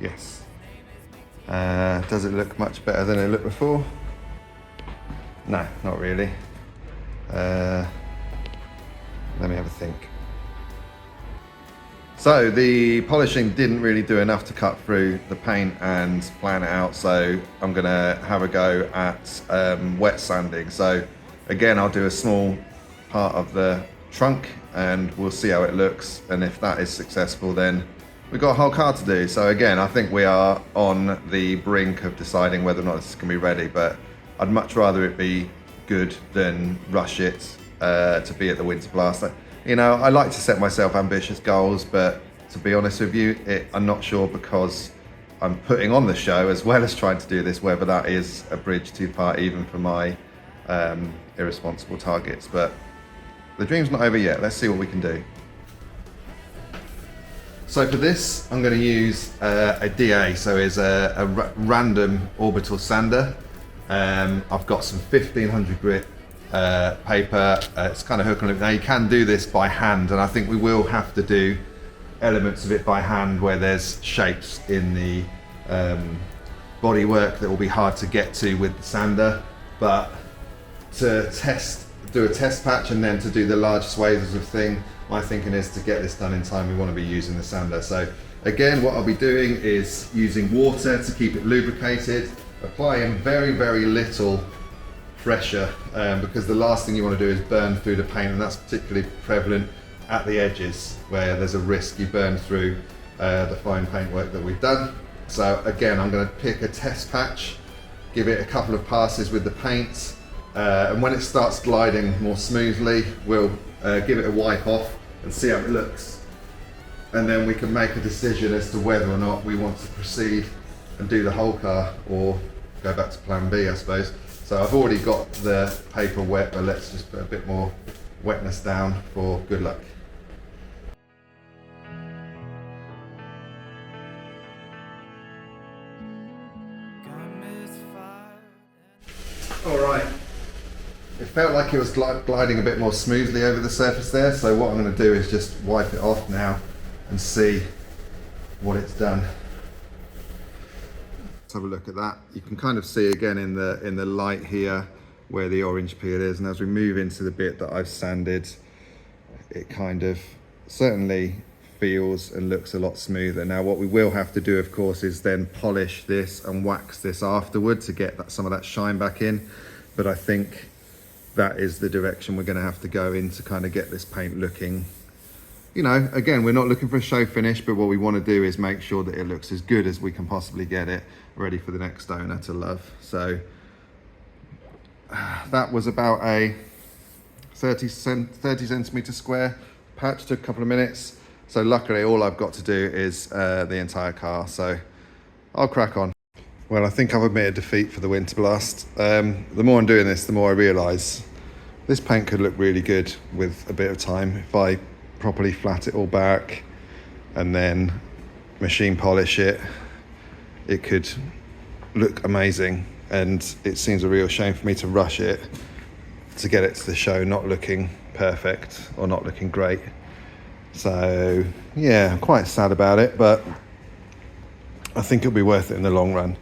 Yes. Does it look much better than it looked before? No, not really. Let me have a think. So the polishing didn't really do enough to cut through the paint and plan it out, so I'm gonna have a go at wet sanding. So again, I'll do a small part of the trunk and we'll see how it looks. And if that is successful, then we've got a whole car to do. So again, I think we are on the brink of deciding whether or not this is going to be ready, but I'd much rather it be good than rush it to be at the Winter Blast. You know, I like to set myself ambitious goals, but to be honest with you, I'm not sure, because I'm putting on the show as well as trying to do this, whether that is a bridge too far even for my irresponsible targets. But the dream's not over yet. Let's see what we can do. So for this, I'm going to use a DA, so it's a random orbital sander. I've got some 1500 grit paper. It's kind of hook and loop. Now you can do this by hand, and I think we will have to do elements of it by hand where there's shapes in the bodywork that will be hard to get to with the sander. But to do a test patch and then to do the large swathes of thing, my thinking is to get this done in time, we want to be using the sander. So again, what I'll be doing is using water to keep it lubricated, applying very, very little pressure, because the last thing you want to do is burn through the paint, and that's particularly prevalent at the edges where there's a risk you burn through the fine paintwork that we've done. So again, I'm going to pick a test patch, give it a couple of passes with the paint, and when it starts gliding more smoothly, we'll give it a wipe off and see how it looks. And then we can make a decision as to whether or not we want to proceed and do the whole car or go back to plan B, I suppose. So I've already got the paper wet, but let's just put a bit more wetness down for good luck. All right, it felt like it was gliding a bit more smoothly over the surface there, so what I'm going to do is just wipe it off now and see what it's done. Let's have a look at that. You can kind of see again in the light here where the orange peel is, and as we move into the bit that I've sanded, it kind of certainly feels and looks a lot smoother. Now what we will have to do, of course, is then polish this and wax this afterward to get some of that shine back in, but I think that is the direction we're going to have to go in to kind of get this paint looking, you know, again, we're not looking for a show finish, but what we want to do is make sure that it looks as good as we can possibly get it, ready for the next owner to love. So that was about a 30 centimeter square patch, took a couple of minutes. So luckily all I've got to do is the entire car, so I'll crack on. Well, I think I've admitted defeat for the Winter Blast. The more I'm doing this, the more I realise this paint could look really good with a bit of time. If I properly flat it all back and then machine polish it, it could look amazing. And it seems a real shame for me to rush it to get it to the show not looking perfect or not looking great. So yeah, I'm quite sad about it, but I think it'll be worth it in the long run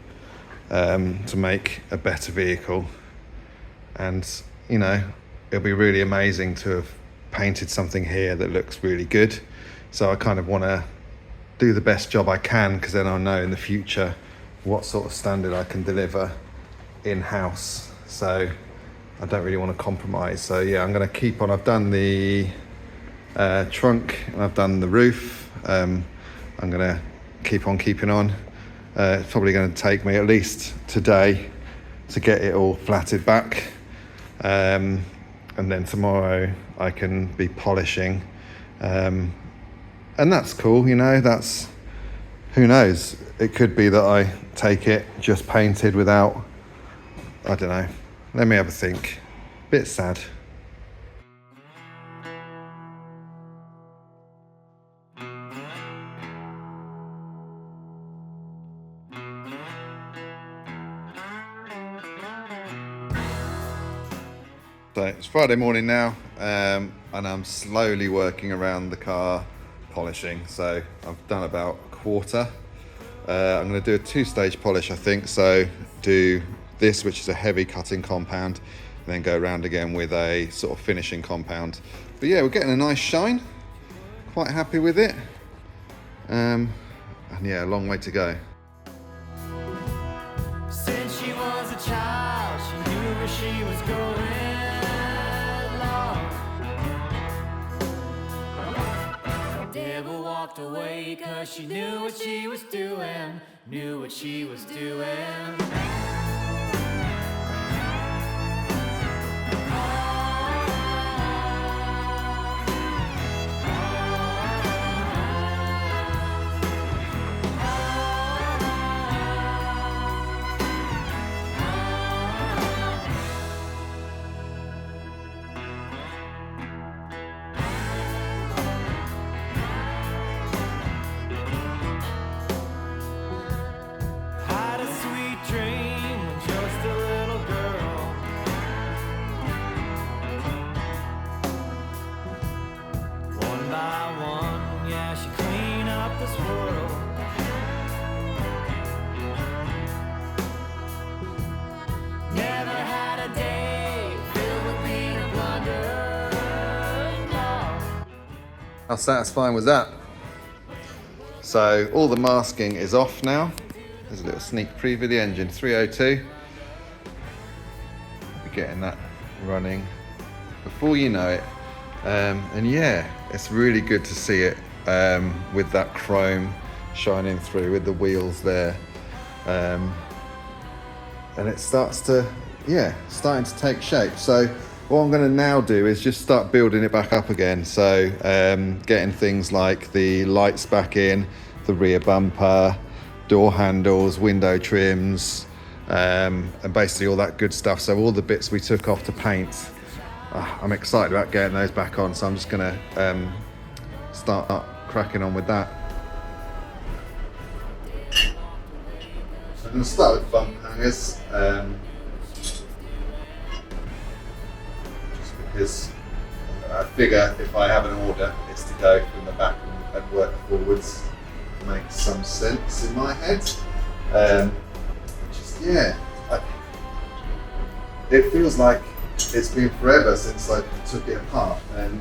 to make a better vehicle. And you know, it'll be really amazing to have painted something here that looks really good. So I kind of want to do the best job I can, because then I'll know in the future what sort of standard I can deliver in-house. So I don't really want to compromise. So yeah, I'm going to keep on. I've done the trunk and I've done the roof. I'm going to keep on keeping on. It's probably going to take me at least today to get it all flatted back, and then tomorrow I can be polishing, and that's cool, you know. That's, who knows, it could be that I take it just painted without, I don't know, let me have a think. Bit sad. So it's Friday morning now, and I'm slowly working around the car polishing. So I've done about a quarter. I'm going to do a two-stage polish, I think. So do this, which is a heavy cutting compound, and then go around again with a sort of finishing compound. But yeah, we're getting a nice shine. Quite happy with it. And yeah, a long way to go. Since she was a child, she knew where she was going. walked away 'cause she knew what she was doing, knew what she was doing. Had a sweet dream when just a little girl. One by one, yeah, she cleaned up this world. Never had a day filled with peanut blunder. No. How satisfying was that? So all the masking is off now. There's a little sneak preview of the engine, 302. We're getting that running before you know it. And yeah, it's really good to see it with that chrome shining through with the wheels there. And it starts to, starting to take shape. So what I'm gonna now do is just start building it back up again. So getting things like the lights back in, the rear bumper, door handles, window trims, and basically all that good stuff. So all the bits we took off to paint, I'm excited about getting those back on. So I'm just gonna start cracking on with that. I'm gonna start with bumper hangers, just because I figure if I have an order, it's to go from the back and work forwards. Makes some sense in my head. It feels like it's been forever since I took it apart, and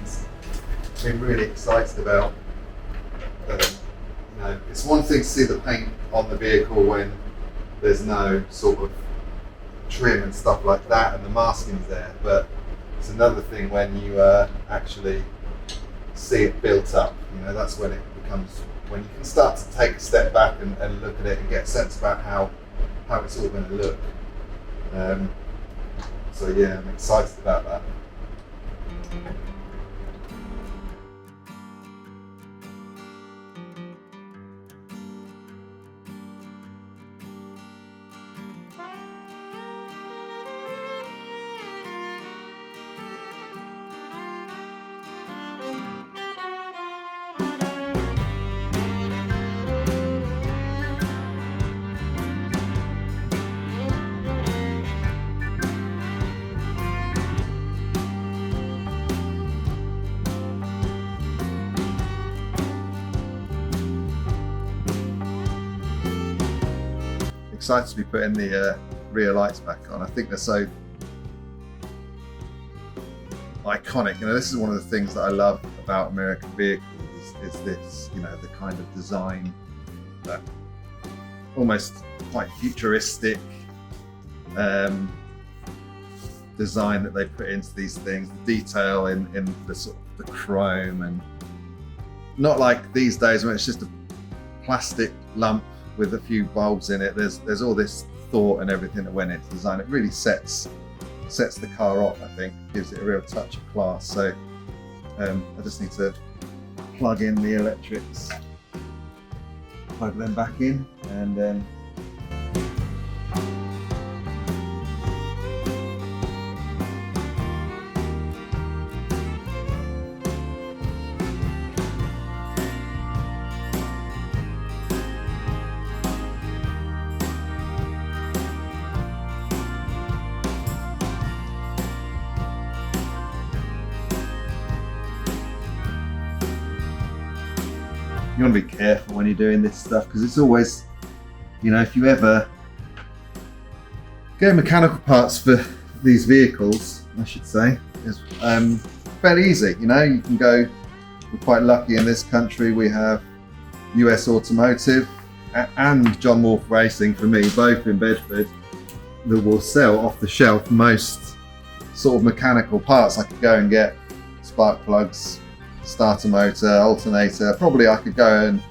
I've been really excited about. It's one thing to see the paint on the vehicle when there's no sort of trim and stuff like that, and the masking's there. But it's another thing when you actually see it built up. That's when it becomes. When you can start to take a step back and look at it and get a sense about how it's all going to look. So yeah, I'm excited about that. Excited to be putting the rear lights back on. I think they're so iconic. This is one of the things that I love about American vehicles is this, the kind of design that almost quite futuristic design that they put into these things, the detail in the sort of the chrome, and not like these days when it's just a plastic lump with a few bulbs in it. There's all this thought and everything that went into design. It really sets the car off, I think, gives it a real touch of class. So I just need to plug in the electrics, plug them back in, and you want to be careful when you're doing this stuff, because it's always, if you ever get mechanical parts for these vehicles, I should say, is fairly easy. You can go, we're quite lucky in this country, we have US Automotive and John Wolfe Racing, for me, both in Bedford, that will sell off the shelf most sort of mechanical parts. I could go and get spark plugs, starter motor, alternator. Probably I could go and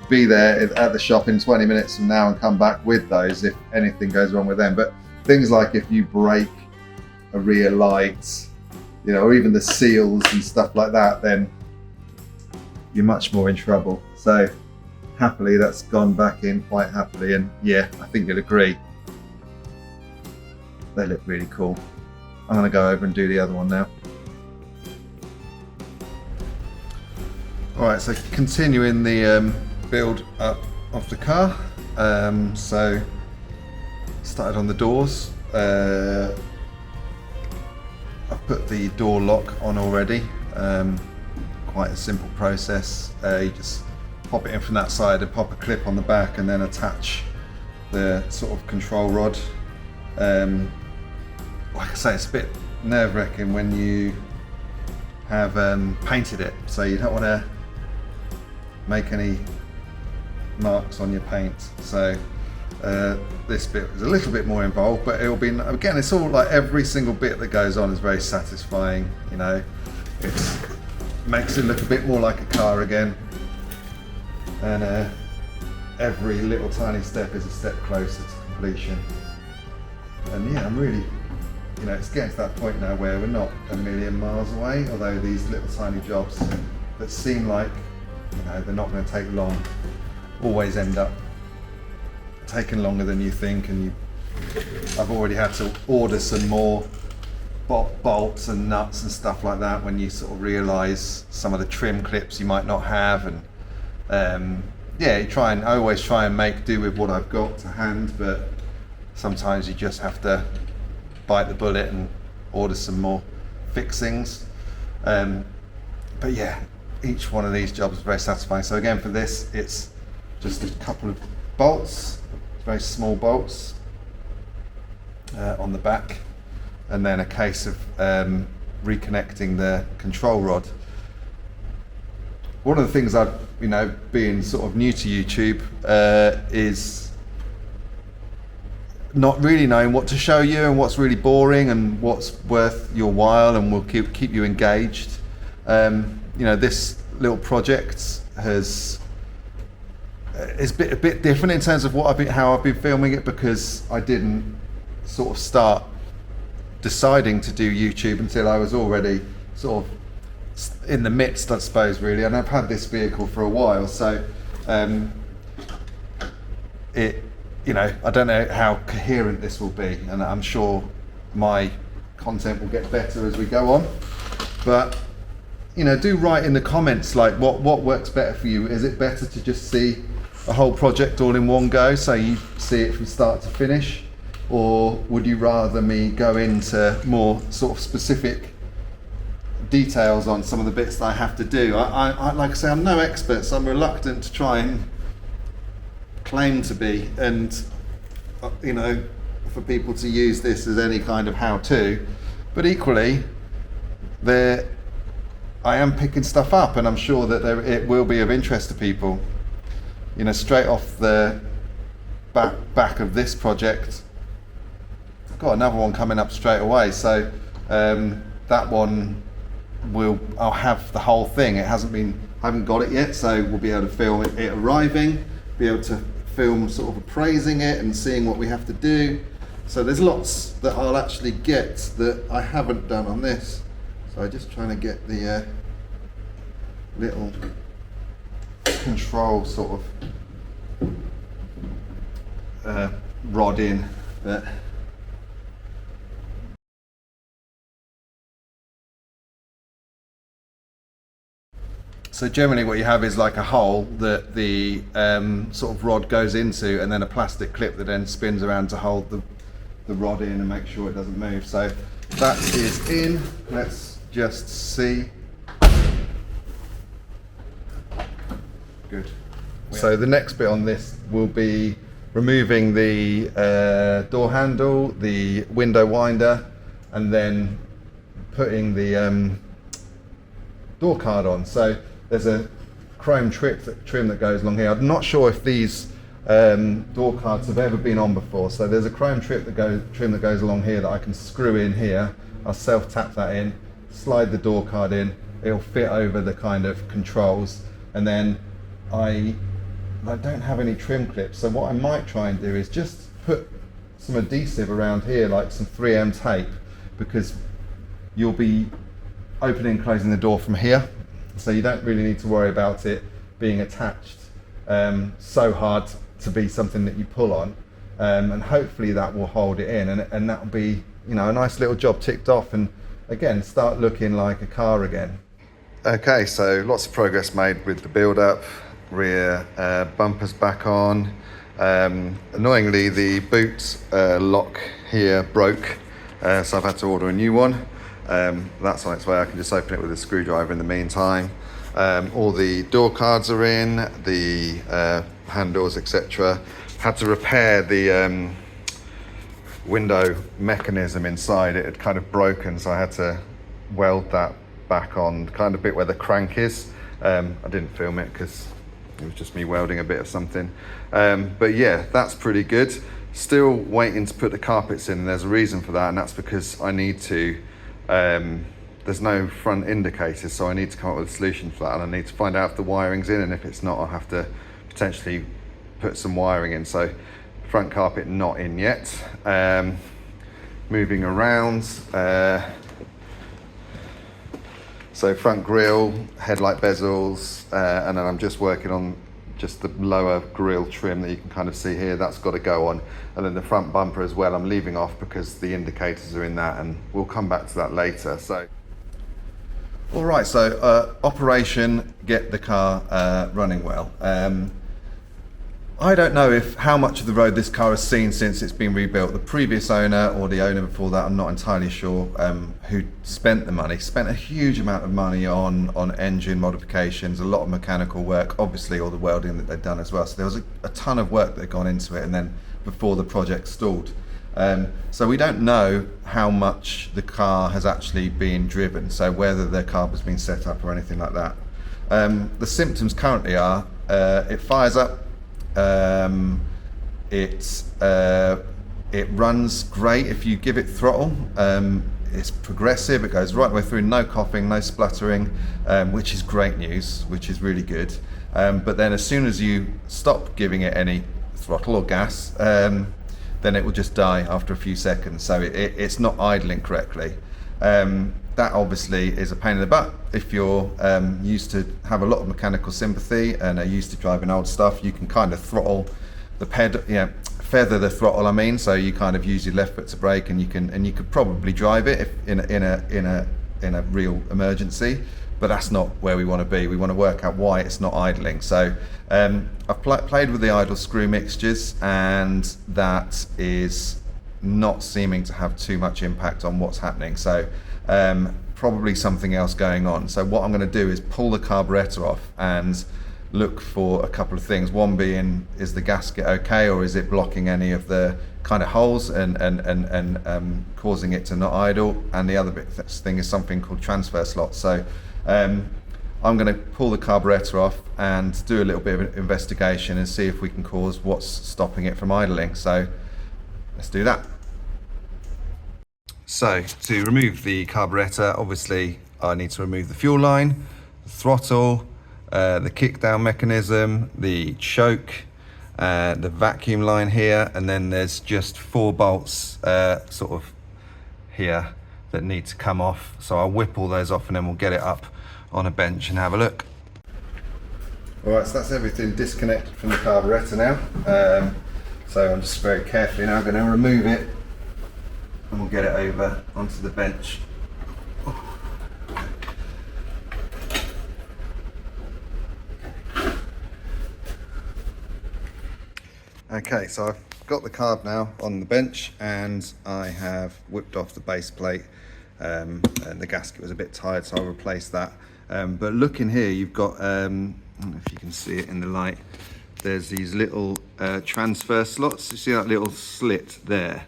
be there at the shop in 20 minutes from now and come back with those if anything goes wrong with them. But things like if you break a rear light, you know, or even the seals and stuff like that, then you're much more in trouble. So happily that's gone back in quite happily, and yeah, I think you'll agree. They look really cool. I'm going to go over and do the other one now. Alright, so continuing the build up of the car. So started on the doors. I've put the door lock on already. Quite a simple process. You just pop it in from that side and pop a clip on the back and then attach the sort of control rod. Like I say, it's a bit nerve-wracking when you have painted it, so you don't want to make any marks on your paint. So this bit is a little bit more involved, but it'll be, again, it's all like every single bit that goes on is very satisfying, you know. It makes it look a bit more like a car again, and every little tiny step is a step closer to completion. And yeah, I'm really, you know, it's getting to that point now where we're not a million miles away, although these little tiny jobs that seem like, you know, they're not going to take long, always end up taking longer than you think. And I've already had to order some more bolts and nuts and stuff like that when you sort of realise some of the trim clips you might not have. And yeah, I always try and make do with what I've got to hand, but sometimes you just have to bite the bullet and order some more fixings. But yeah, each one of these jobs is very satisfying. So again, for this, it's just a couple of bolts, very small bolts on the back, and then a case of reconnecting the control rod. One of the things I've, you know, being sort of new to YouTube, is not really knowing what to show you and what's really boring and what's worth your while and will keep you engaged. You know, this little project is a bit different in terms of how I've been filming it, because I didn't sort of start deciding to do YouTube until I was already sort of in the midst, I suppose, really. And I've had this vehicle for a while, so you know, I don't know how coherent this will be, and I'm sure my content will get better as we go on. But you know, do write in the comments like what works better for you. Is it better to just see a whole project all in one go, so you see it from start to finish, or would you rather me go into more sort of specific details on some of the bits that I have to do? I like I say, I'm no expert, so I'm reluctant to try and claim to be, and you know, for people to use this as any kind of how-to. But equally, I am picking stuff up, and I'm sure that it will be of interest to people. You know, straight off the back of this project, I've got another one coming up straight away. So that one I'll have the whole thing. I haven't got it yet, so we'll be able to film it arriving, be able to film sort of appraising it and seeing what we have to do. So there's lots that I'll actually get that I haven't done on this. So I'm just trying to get the little control sort of rod in. But so generally what you have is like a hole that the sort of rod goes into, and then a plastic clip that then spins around to hold the rod in and make sure it doesn't move. So that is in. Let's just see. Good. So the next bit on this will be removing the door handle, the window winder, and then putting the door card on. So there's a chrome trim that goes along here. I'm not sure if these door cards have ever been on before. So there's a chrome trim that goes along here that I can screw in here. I'll self-tap that in, slide the door card in, it'll fit over the kind of controls. And then I don't have any trim clips, so what I might try and do is just put some adhesive around here, like some 3M tape, because you'll be opening and closing the door from here, so you don't really need to worry about it being attached so hard to be something that you pull on, and hopefully that will hold it in, and that will be, you know, a nice little job ticked off, and again start looking like a car again. Okay, so lots of progress made with the build up. Rear bumpers back on. Annoyingly, the boot lock here broke, so I've had to order a new one. That's on its way. I can just open it with a screwdriver in the meantime. All the door cards are in, the handles, etc. Had to repair the window mechanism inside. It had kind of broken, so I had to weld that back on, kind of bit where the crank is. I didn't film it because it was just me welding a bit of something. But yeah, that's pretty good. Still waiting to put the carpets in, and there's a reason for that, and that's because I need to, there's no front indicators, so I need to come up with a solution for that, and I need to find out if the wiring's in, and if it's not, I'll have to potentially put some wiring in. So front carpet not in yet. Moving around, so front grille, headlight bezels, and then I'm just working on just the lower grille trim that you can kind of see here. That's got to go on, and then the front bumper as well I'm leaving off because the indicators are in that, and we'll come back to that later. So all right, so operation get the car running well. I don't know how much of the road this car has seen since it's been rebuilt. The previous owner, or the owner before that, I'm not entirely sure, who spent a huge amount of money on engine modifications, a lot of mechanical work, obviously all the welding that they've done as well. So there was a ton of work that had gone into it, and then before the project stalled. So we don't know how much the car has actually been driven, so whether the carb has been set up or anything like that. The symptoms currently are, it fires up, it runs great if you give it throttle. It's progressive, it goes right the way through, no coughing, no spluttering, which is great news, which is really good. But then as soon as you stop giving it any throttle or gas, then it will just die after a few seconds. So it's not idling correctly. That obviously is a pain in the butt. If you're used to have a lot of mechanical sympathy and are used to driving old stuff, you can kind of throttle the pedal, feather the throttle. I mean, so you kind of use your left foot to brake, and you could probably drive it if in a real emergency. But that's not where we want to be. We want to work out why it's not idling. So I've played with the idle screw mixtures, and that is not seeming to have too much impact on what's happening. So probably something else going on. So what I'm going to do is pull the carburetor off and look for a couple of things. One being, is the gasket okay, or is it blocking any of the kind of holes and causing it to not idle? And the other thing is something called transfer slots. So I'm going to pull the carburetor off and do a little bit of investigation and see if we can cause what's stopping it from idling. So let's do that. So to remove the carburetor, obviously I need to remove the fuel line, the throttle, the kickdown mechanism, the choke, the vacuum line here, and then there's just 4 bolts sort of here that need to come off. So I'll whip all those off, and then we'll get it up on a bench and have a look. All right, so that's everything disconnected from the carburetor now. So I'm just very carefully now going to remove it, and we'll get it over onto the bench. Okay, so I've got the carb now on the bench, and I have whipped off the base plate, and the gasket was a bit tired, so I'll replace that. But look in here, you've got, I don't know if you can see it in the light, there's these little transfer slots. You see that little slit there?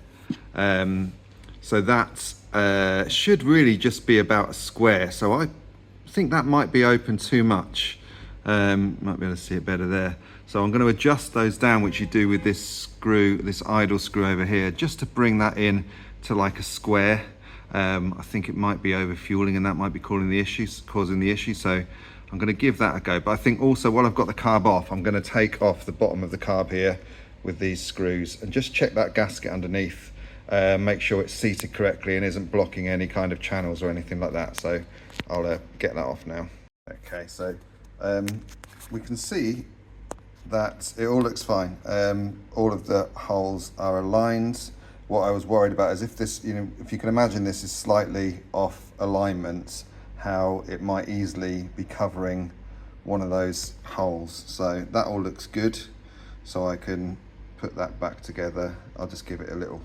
So that should really just be about a square. So I think that might be open too much. Might be able to see it better there. So I'm going to adjust those down, which you do with this screw, this idle screw over here, just to bring that in to like a square. I think it might be over-fueling, and that might be causing the issue. So I'm going to give that a go. But I think also, while I've got the carb off, I'm going to take off the bottom of the carb here with these screws and just check that gasket underneath. Make sure it's seated correctly and isn't blocking any kind of channels or anything like that. So I'll get that off now. Okay, so we can see that it all looks fine. All of the holes are aligned. What I was worried about is if this, if you can imagine this is slightly off alignment, how it might easily be covering one of those holes. So that all looks good. So I can put that back together. I'll just give it a little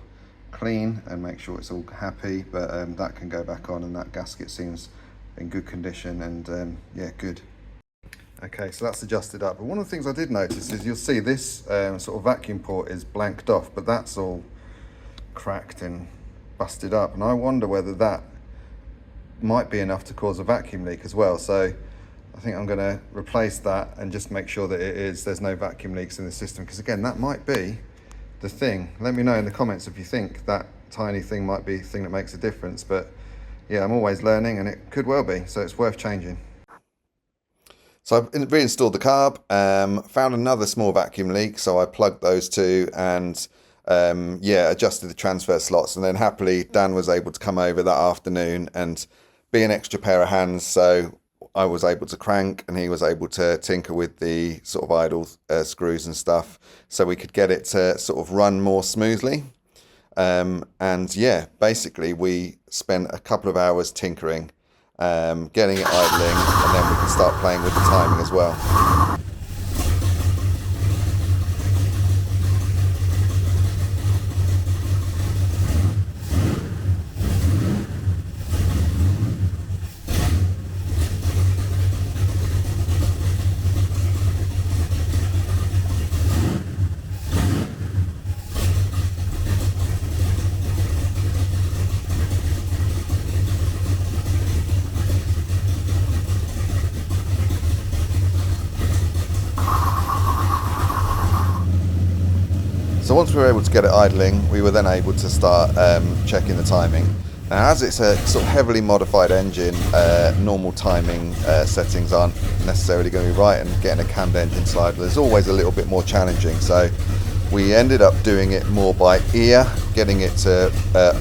clean and make sure it's all happy, but that can go back on, and that gasket seems in good condition, and yeah, good. Okay, so that's adjusted up. But one of the things I did notice is you'll see this sort of vacuum port is blanked off, but that's all cracked and busted up, and I wonder whether that might be enough to cause a vacuum leak as well. So I think I'm going to replace that and just make sure that there's no vacuum leaks in the system, because again, that might be the thing. Let me know in the comments if you think that tiny thing might be the thing that makes a difference. But yeah, I'm always learning, and it could well be, so it's worth changing. So I've reinstalled the carb, found another small vacuum leak, so I plugged those two and yeah, adjusted the transfer slots, and then happily Dan was able to come over that afternoon and be an extra pair of hands, so I was able to crank and he was able to tinker with the sort of idle screws and stuff, so we could get it to sort of run more smoothly. And yeah, basically we spent a couple of hours tinkering, getting it idling, and then we can start playing with the timing as well. So once we were able to get it idling, we were then able to start checking the timing. Now, as it's a sort of heavily modified engine, normal timing settings aren't necessarily going to be right, and getting a cammed engine slide is always a little bit more challenging. So we ended up doing it more by ear, getting it to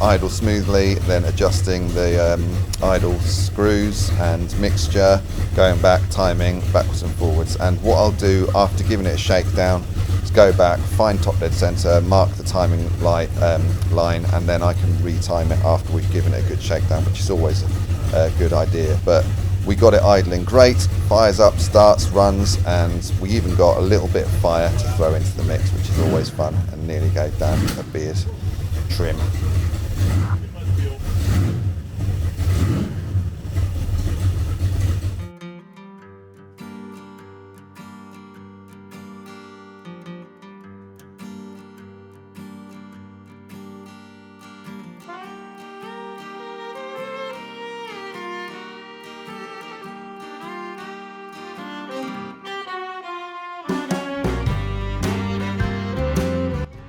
idle smoothly, then adjusting the idle screws and mixture, going back, timing backwards and forwards. And what I'll do after giving it a shakedown, go back, find top dead center, mark the timing line, and then I can retime it after we've given it a good shakedown, which is always a good idea. But we got it idling great, fires up, starts, runs, and we even got a little bit of fire to throw into the mix, which is always fun, and nearly gave Dan a beard trim.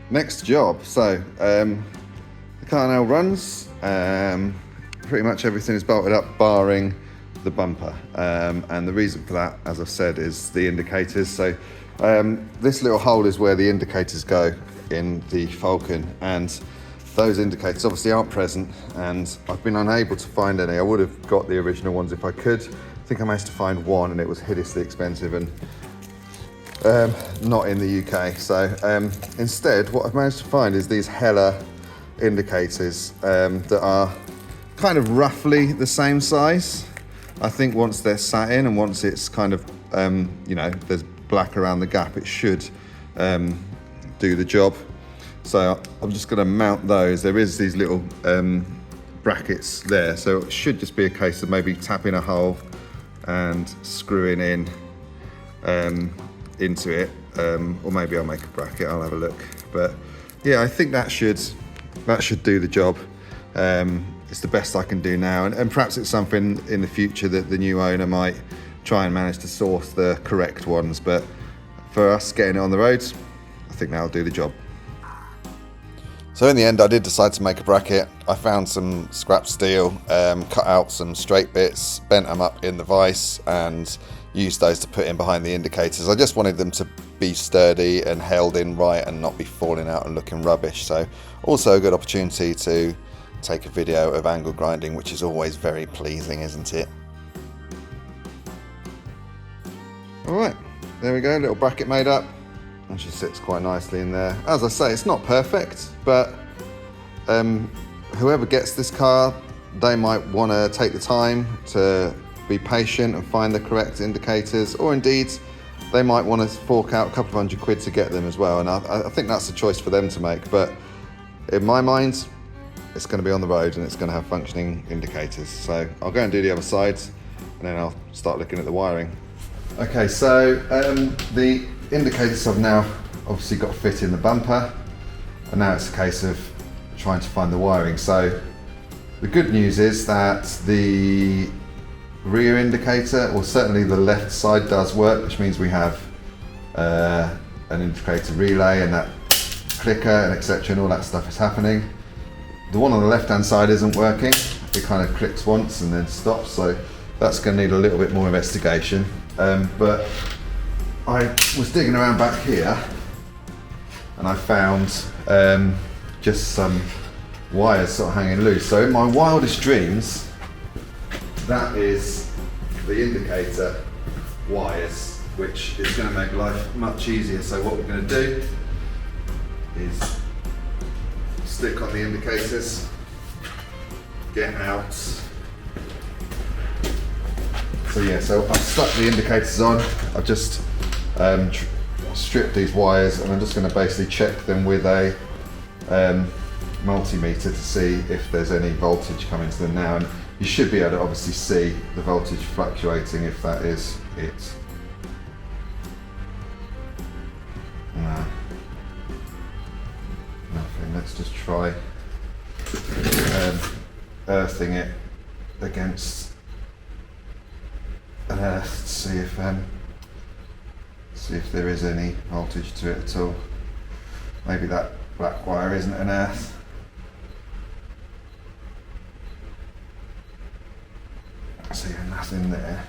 Next job, so the car now runs, pretty much everything is bolted up barring the bumper, and the reason for that, as I've said, is the indicators. So this little hole is where the indicators go in the Falcon, and those indicators obviously aren't present, and I've been unable to find any. I would have got the original ones if I could. I think I managed to find one, and it was hideously expensive and not in the UK. So instead, what I've managed to find is these Hella indicators that are kind of roughly the same size. I think once they're sat in and once it's kind of, there's black around the gap, it should do the job. So I'm just going to mount those. There is these little brackets there, so it should just be a case of maybe tapping a hole and screwing in into it, or maybe I'll make a bracket. I'll have a look. But yeah, I think that should do the job. It's the best I can do now, and perhaps it's something in the future that the new owner might try and manage to source the correct ones. But for us getting it on the roads, I think that'll do the job. So in the end I did decide to make a bracket. I found some scrap steel, cut out some straight bits, bent them up in the vise and used those to put in behind the indicators. I just wanted them to be sturdy and held in right and not be falling out and looking rubbish. So also a good opportunity to take a video of angle grinding, which is always very pleasing, isn't it? Alright, there we go, little bracket made up. And she sits quite nicely in there. As I say, it's not perfect, but whoever gets this car, they might want to take the time to be patient and find the correct indicators, or indeed they might want to fork out a couple of £100 to get them as well. And I think that's a choice for them to make, but in my mind it's going to be on the road and it's going to have functioning indicators. So I'll go and do the other sides and then I'll start looking at the wiring. Okay, so the indicators have now obviously got fit in the bumper, and now it's a case of trying to find the wiring. So the good news is that the rear indicator, or certainly the left side, does work, which means we have an indicator relay and that clicker and etc. and all that stuff is happening. The one on the left hand side isn't working. It kind of clicks once and then stops, so that's going to need a little bit more investigation. But I was digging around back here and I found just some wires sort of hanging loose. So in my wildest dreams, that is the indicator wires, which is going to make life much easier. So what we're going to do is stick on the indicators, get out. So yeah, so I've stuck the indicators on. I've just stripped these wires and I'm just going to basically check them with a multimeter to see if there's any voltage coming to them now. And you should be able to obviously see the voltage fluctuating if that is it. No, nothing. Let's just try earthing it against an earth to see if there is any voltage to it at all. Maybe that black wire isn't an earth. So yeah, nothing there.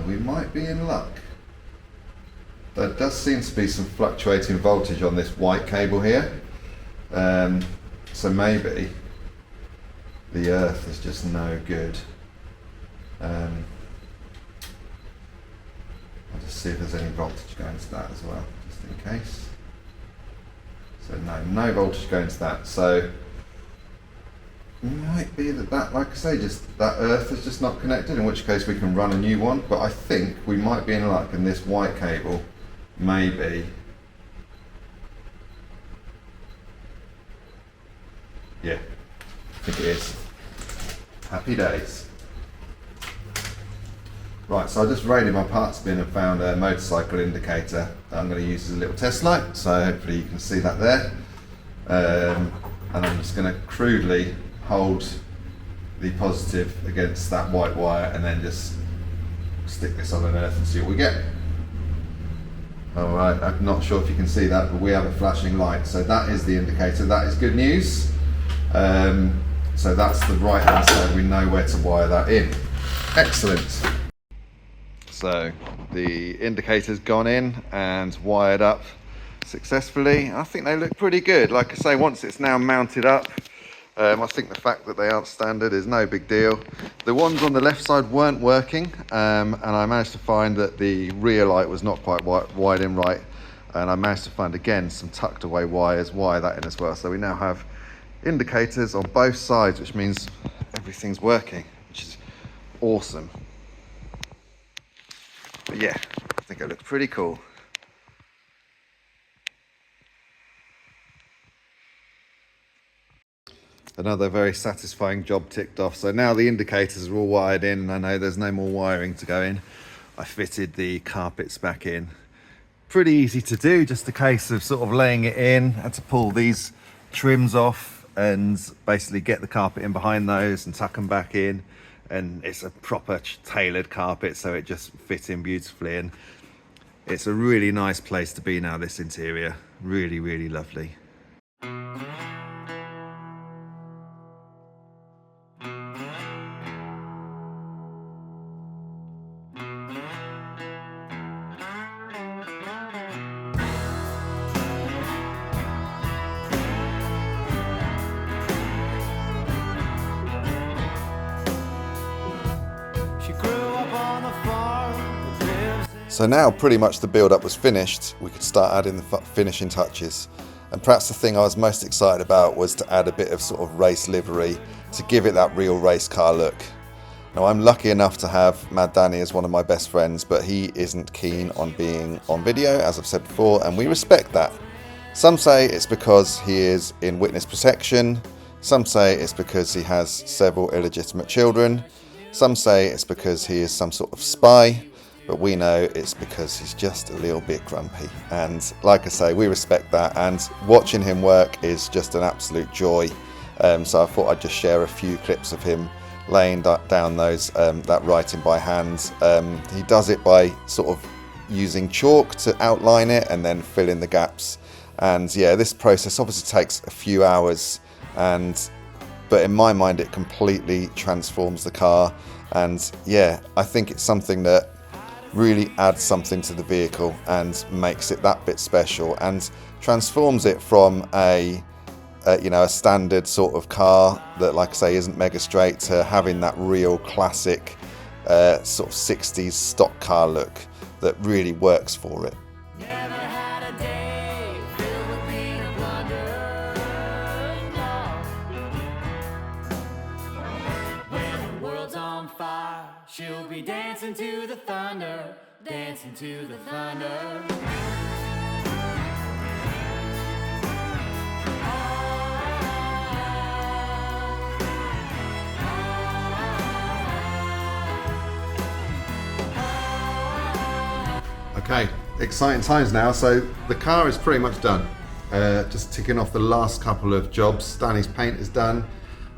We might be in luck. There does seem to be some fluctuating voltage on this white cable here. So maybe the earth is just no good. I'll just see if there's any voltage going to that as well, just in case. So no voltage going to that. So it might be that, like I say, just that earth is just not connected, in which case we can run a new one. But I think we might be in luck, and this white cable maybe. Yeah, I think it is. Happy days. Right, so I just raided my parts bin and found a motorcycle indicator that I'm going to use as a little test light, so hopefully you can see that there. And I'm just going to crudely hold the positive against that white wire and then just stick this on an earth and see what we get. Alright, I'm not sure if you can see that, but we have a flashing light, so that is the indicator. That is good news. So that's the right hand side, we know where to wire that in. Excellent. So the indicator's gone in and wired up successfully. I think they look pretty good. Like I say, once it's now mounted up, I think the fact that they aren't standard is no big deal. The ones on the left side weren't working, and I managed to find that the rear light was not quite wired in right, and I managed to find again some tucked away wires, wire that in as well. So we now have indicators on both sides, which means everything's working, which is awesome. But yeah, I think it looks pretty cool. Another very satisfying job ticked off. So now the indicators are all wired in, and I know there's no more wiring to go in. I fitted the carpets back in. Pretty easy to do, just a case of sort of laying it in. I had to pull these trims off and basically get the carpet in behind those and tuck them back in, and it's a proper tailored carpet, so it just fits in beautifully. And it's a really nice place to be now, this interior. Really, really lovely. So now pretty much the build up was finished, we could start adding the finishing touches. And perhaps the thing I was most excited about was to add a bit of sort of race livery to give it that real race car look. Now I'm lucky enough to have Mad Danny as one of my best friends, but he isn't keen on being on video, as I've said before, and we respect that. Some say it's because he is in witness protection, some say it's because he has several illegitimate children, some say it's because he is some sort of spy, but we know it's because he's just a little bit grumpy. And like I say, we respect that, and watching him work is just an absolute joy. So I thought I'd just share a few clips of him laying down that writing by hand. He does it by sort of using chalk to outline it and then fill in the gaps. And yeah, this process obviously takes a few hours, but in my mind it completely transforms the car. And yeah, I think it's something that really adds something to the vehicle and makes it that bit special and transforms it from a standard sort of car that, like I say, isn't mega straight, to having that real classic sort of 60s stock car look that really works for it. Never had a day filled with pain and blunder, no. When the world's on fire, she'll be dancing to the thunder, dancing to the thunder. Okay, exciting times now. So the car is pretty much done. Just ticking off the last couple of jobs. Danny's paint is done,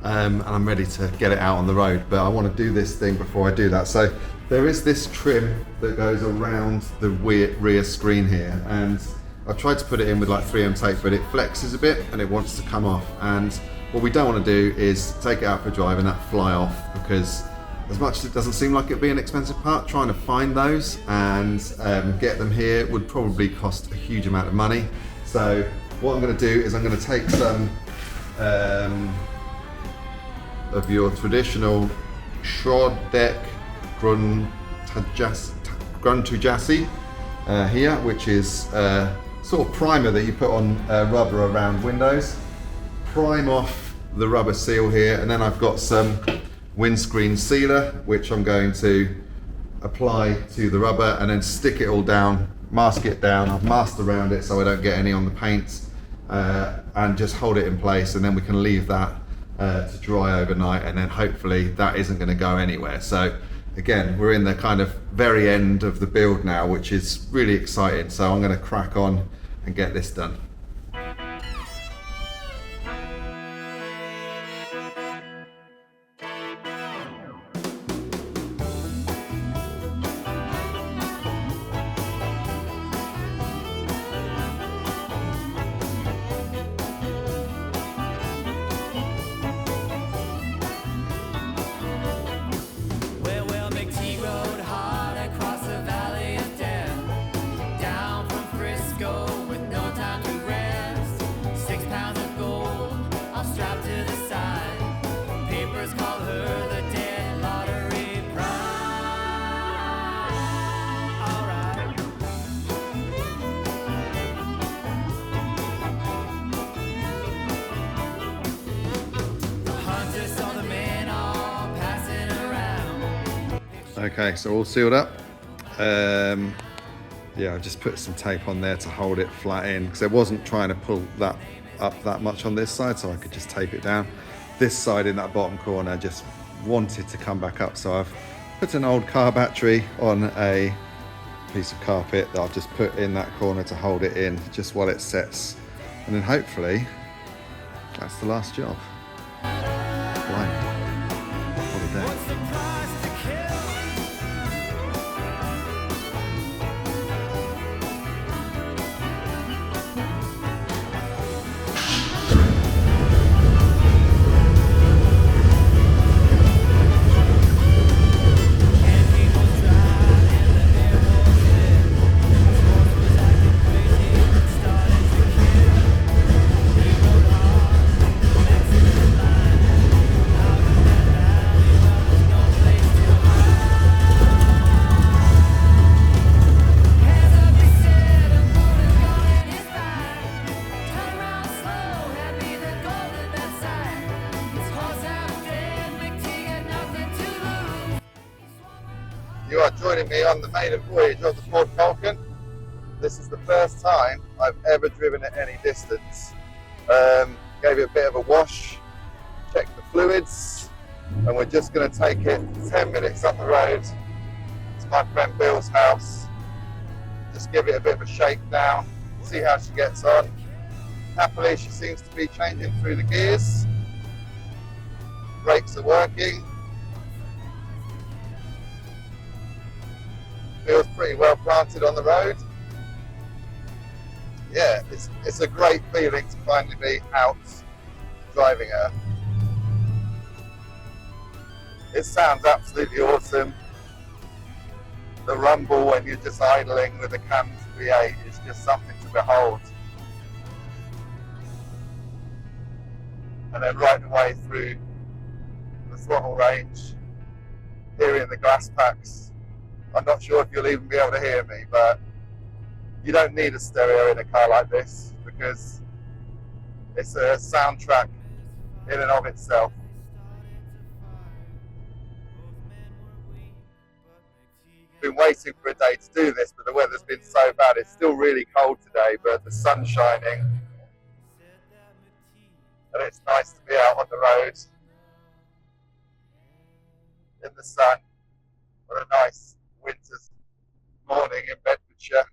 and I'm ready to get it out on the road. But I want to do this thing before I do that. So there is this trim that goes around the rear screen here, and I tried to put it in with like 3M tape, but it flexes a bit and it wants to come off. And what we don't want to do is take it out for a drive and that fly off, because as much as it doesn't seem like it'd be an expensive part, trying to find those and get them here would probably cost a huge amount of money. So what I'm going to do is I'm going to take some of your traditional Schrodeck Gruntujasi here, which is sort of primer that you put on rubber around windows. Prime off the rubber seal here, and then I've got some windscreen sealer, which I'm going to apply to the rubber and then stick it all down, mask it down. I've masked around it so I don't get any on the paint, and just hold it in place, and then we can leave that to dry overnight, and then hopefully that isn't going to go anywhere. So again, we're in the kind of very end of the build now, which is really exciting. So I'm going to crack on and get this done. Okay, so all sealed up. Yeah, I just put some tape on there to hold it flat in, because I wasn't trying to pull that up that much on this side, so I could just tape it down. This side in that bottom corner just wanted to come back up, so I've put an old car battery on a piece of carpet that I've just put in that corner to hold it in just while it sets, and then hopefully That's the last job. Blimey. What a day. What's the price to kill? You are joining me on the maiden voyage of the Ford Falcon. This is the first time I've ever driven at any distance. Gave it a bit of a wash, checked the fluids, and we're just going to take it 10 minutes up the road to my friend Bill's house. Just give it a bit of a shake down, see how she gets on. Happily, she seems to be changing through the gears. Brakes are working. Feels pretty well planted on the road. Yeah, it's a great feeling to finally be out driving her. It sounds absolutely awesome. The rumble when you're just idling with a canned V8 is just something to behold. And then right the way through the throttle range, hearing the glass packs. I'm not sure if you'll even be able to hear me, but you don't need a stereo in a car like this because it's a soundtrack in and of itself. Been waiting for a day to do this, but the weather's been so bad. It's still really cold today, but the sun's shining and it's nice to be out on the road in the sun. What a nice winter's morning in Bedfordshire.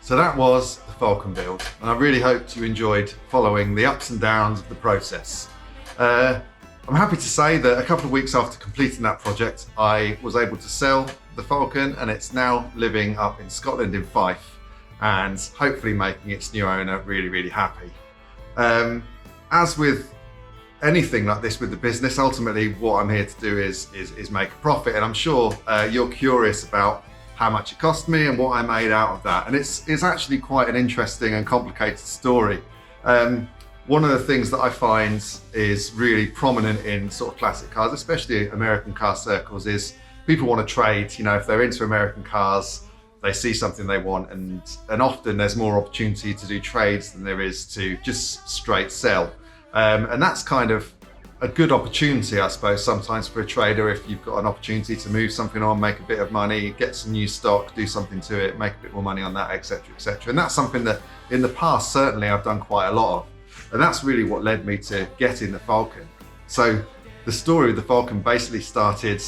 So that was the Falcon build, and I really hoped you enjoyed following the ups and downs of the process. I'm happy to say that a couple of weeks after completing that project, I was able to sell the Falcon, and it's now living up in Scotland in Fife, and hopefully making its new owner really, really happy. As with anything like this with the business, ultimately what I'm here to do is make a profit. And I'm sure you're curious about how much it cost me and what I made out of that. And it's actually quite an interesting and complicated story. One of the things that I find is really prominent in sort of classic cars, especially American car circles, is people want to trade. You know, if they're into American cars, they see something they want, and often there's more opportunity to do trades than there is to just straight sell. And that's kind of a good opportunity, I suppose, sometimes for a trader, if you've got an opportunity to move something on, make a bit of money, get some new stock, do something to it, make a bit more money on that, etc., etc. And that's something that in the past, certainly I've done quite a lot of. And that's really what led me to getting the Falcon. So the story of the Falcon basically started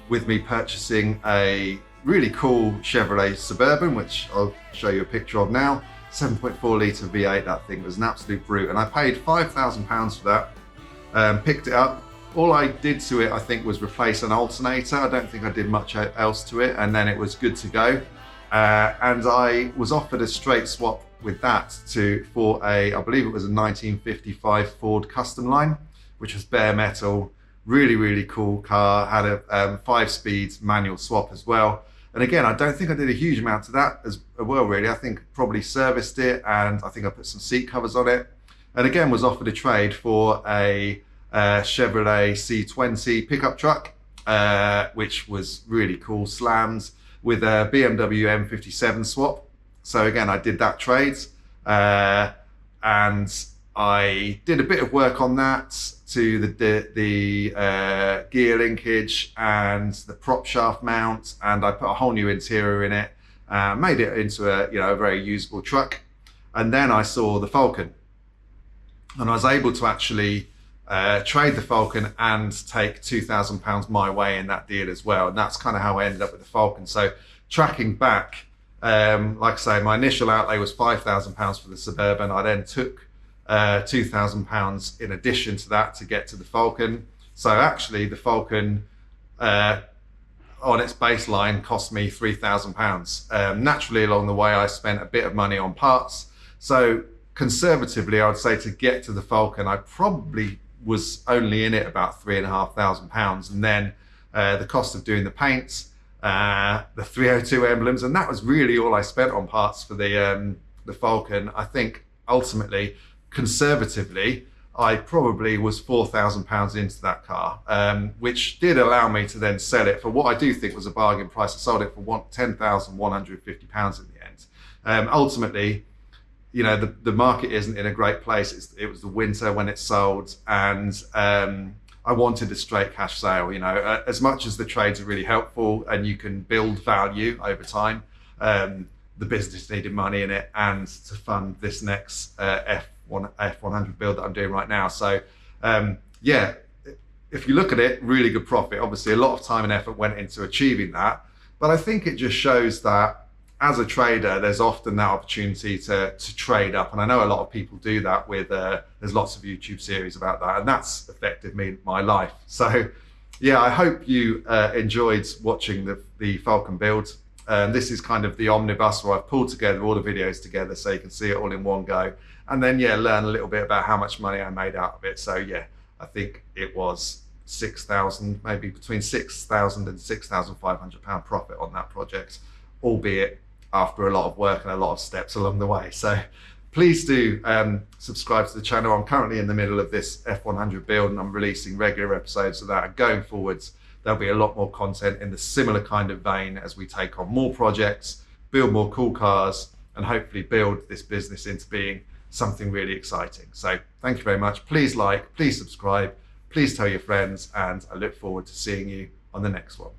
with me purchasing a really cool Chevrolet Suburban, which I'll show you a picture of now. 7.4 litre V8, that thing was an absolute brute. And I paid £5,000 for that, picked it up. All I did to it, I think, was replace an alternator. I don't think I did much else to it. And then it was good to go. And I was offered a straight swap with that for I believe it was a 1955 Ford Custom Line, which was bare metal, really, really cool car, had a 5-speed manual swap as well. And again, I don't think I did a huge amount to that as well, really. I think probably serviced it, and I think I put some seat covers on it. And again, was offered a trade for a Chevrolet C20 pickup truck, which was really cool, slammed with a BMW M57 swap. So again, I did that trade, and I did a bit of work on that to the gear linkage and the prop shaft mount, and I put a whole new interior in it, made it into a very usable truck. And then I saw the Falcon, and I was able to actually trade the Falcon and take £2,000 my way in that deal as well. And that's kind of how I ended up with the Falcon. So tracking back, like I say, my initial outlay was £5,000 for the Suburban. I then took £2,000 in addition to that to get to the Falcon. So actually the Falcon on its baseline cost me £3,000. Naturally along the way I spent a bit of money on parts. So conservatively I would say to get to the Falcon I probably was only in it about £3,500, and then the cost of doing the paints, the 302 emblems, and that was really all I spent on parts for the Falcon. I think ultimately, conservatively, I probably was £4,000 into that car, which did allow me to then sell it for what I do think was a bargain price. I sold it for £10,150 in the end. Ultimately, you know, the market isn't in a great place. It was the winter when it sold, and I wanted a straight cash sale. You know, as much as the trades are really helpful and you can build value over time, the business needed money in it and to fund this next F100 build that I'm doing right now. So yeah, if you look at it, really good profit. Obviously a lot of time and effort went into achieving that, but I think it just shows that as a trader, there's often that opportunity to trade up. And I know a lot of people do that with, there's lots of YouTube series about that, and that's affected my life. So yeah, I hope you enjoyed watching the Falcon build. This is kind of the omnibus where I've pulled together all the videos together so you can see it all in one go. And then yeah, learn a little bit about how much money I made out of it. So yeah, I think it was 6,000, maybe between 6,000 and 6,500 pound profit on that project, albeit after a lot of work and a lot of steps along the way. So please do subscribe to the channel. I'm currently in the middle of this F100 build and I'm releasing regular episodes of that. And going forwards, there'll be a lot more content in the similar kind of vein as we take on more projects, build more cool cars, and hopefully build this business into being something really exciting. So thank you very much. Please like, please subscribe, please tell your friends, and I look forward to seeing you on the next one.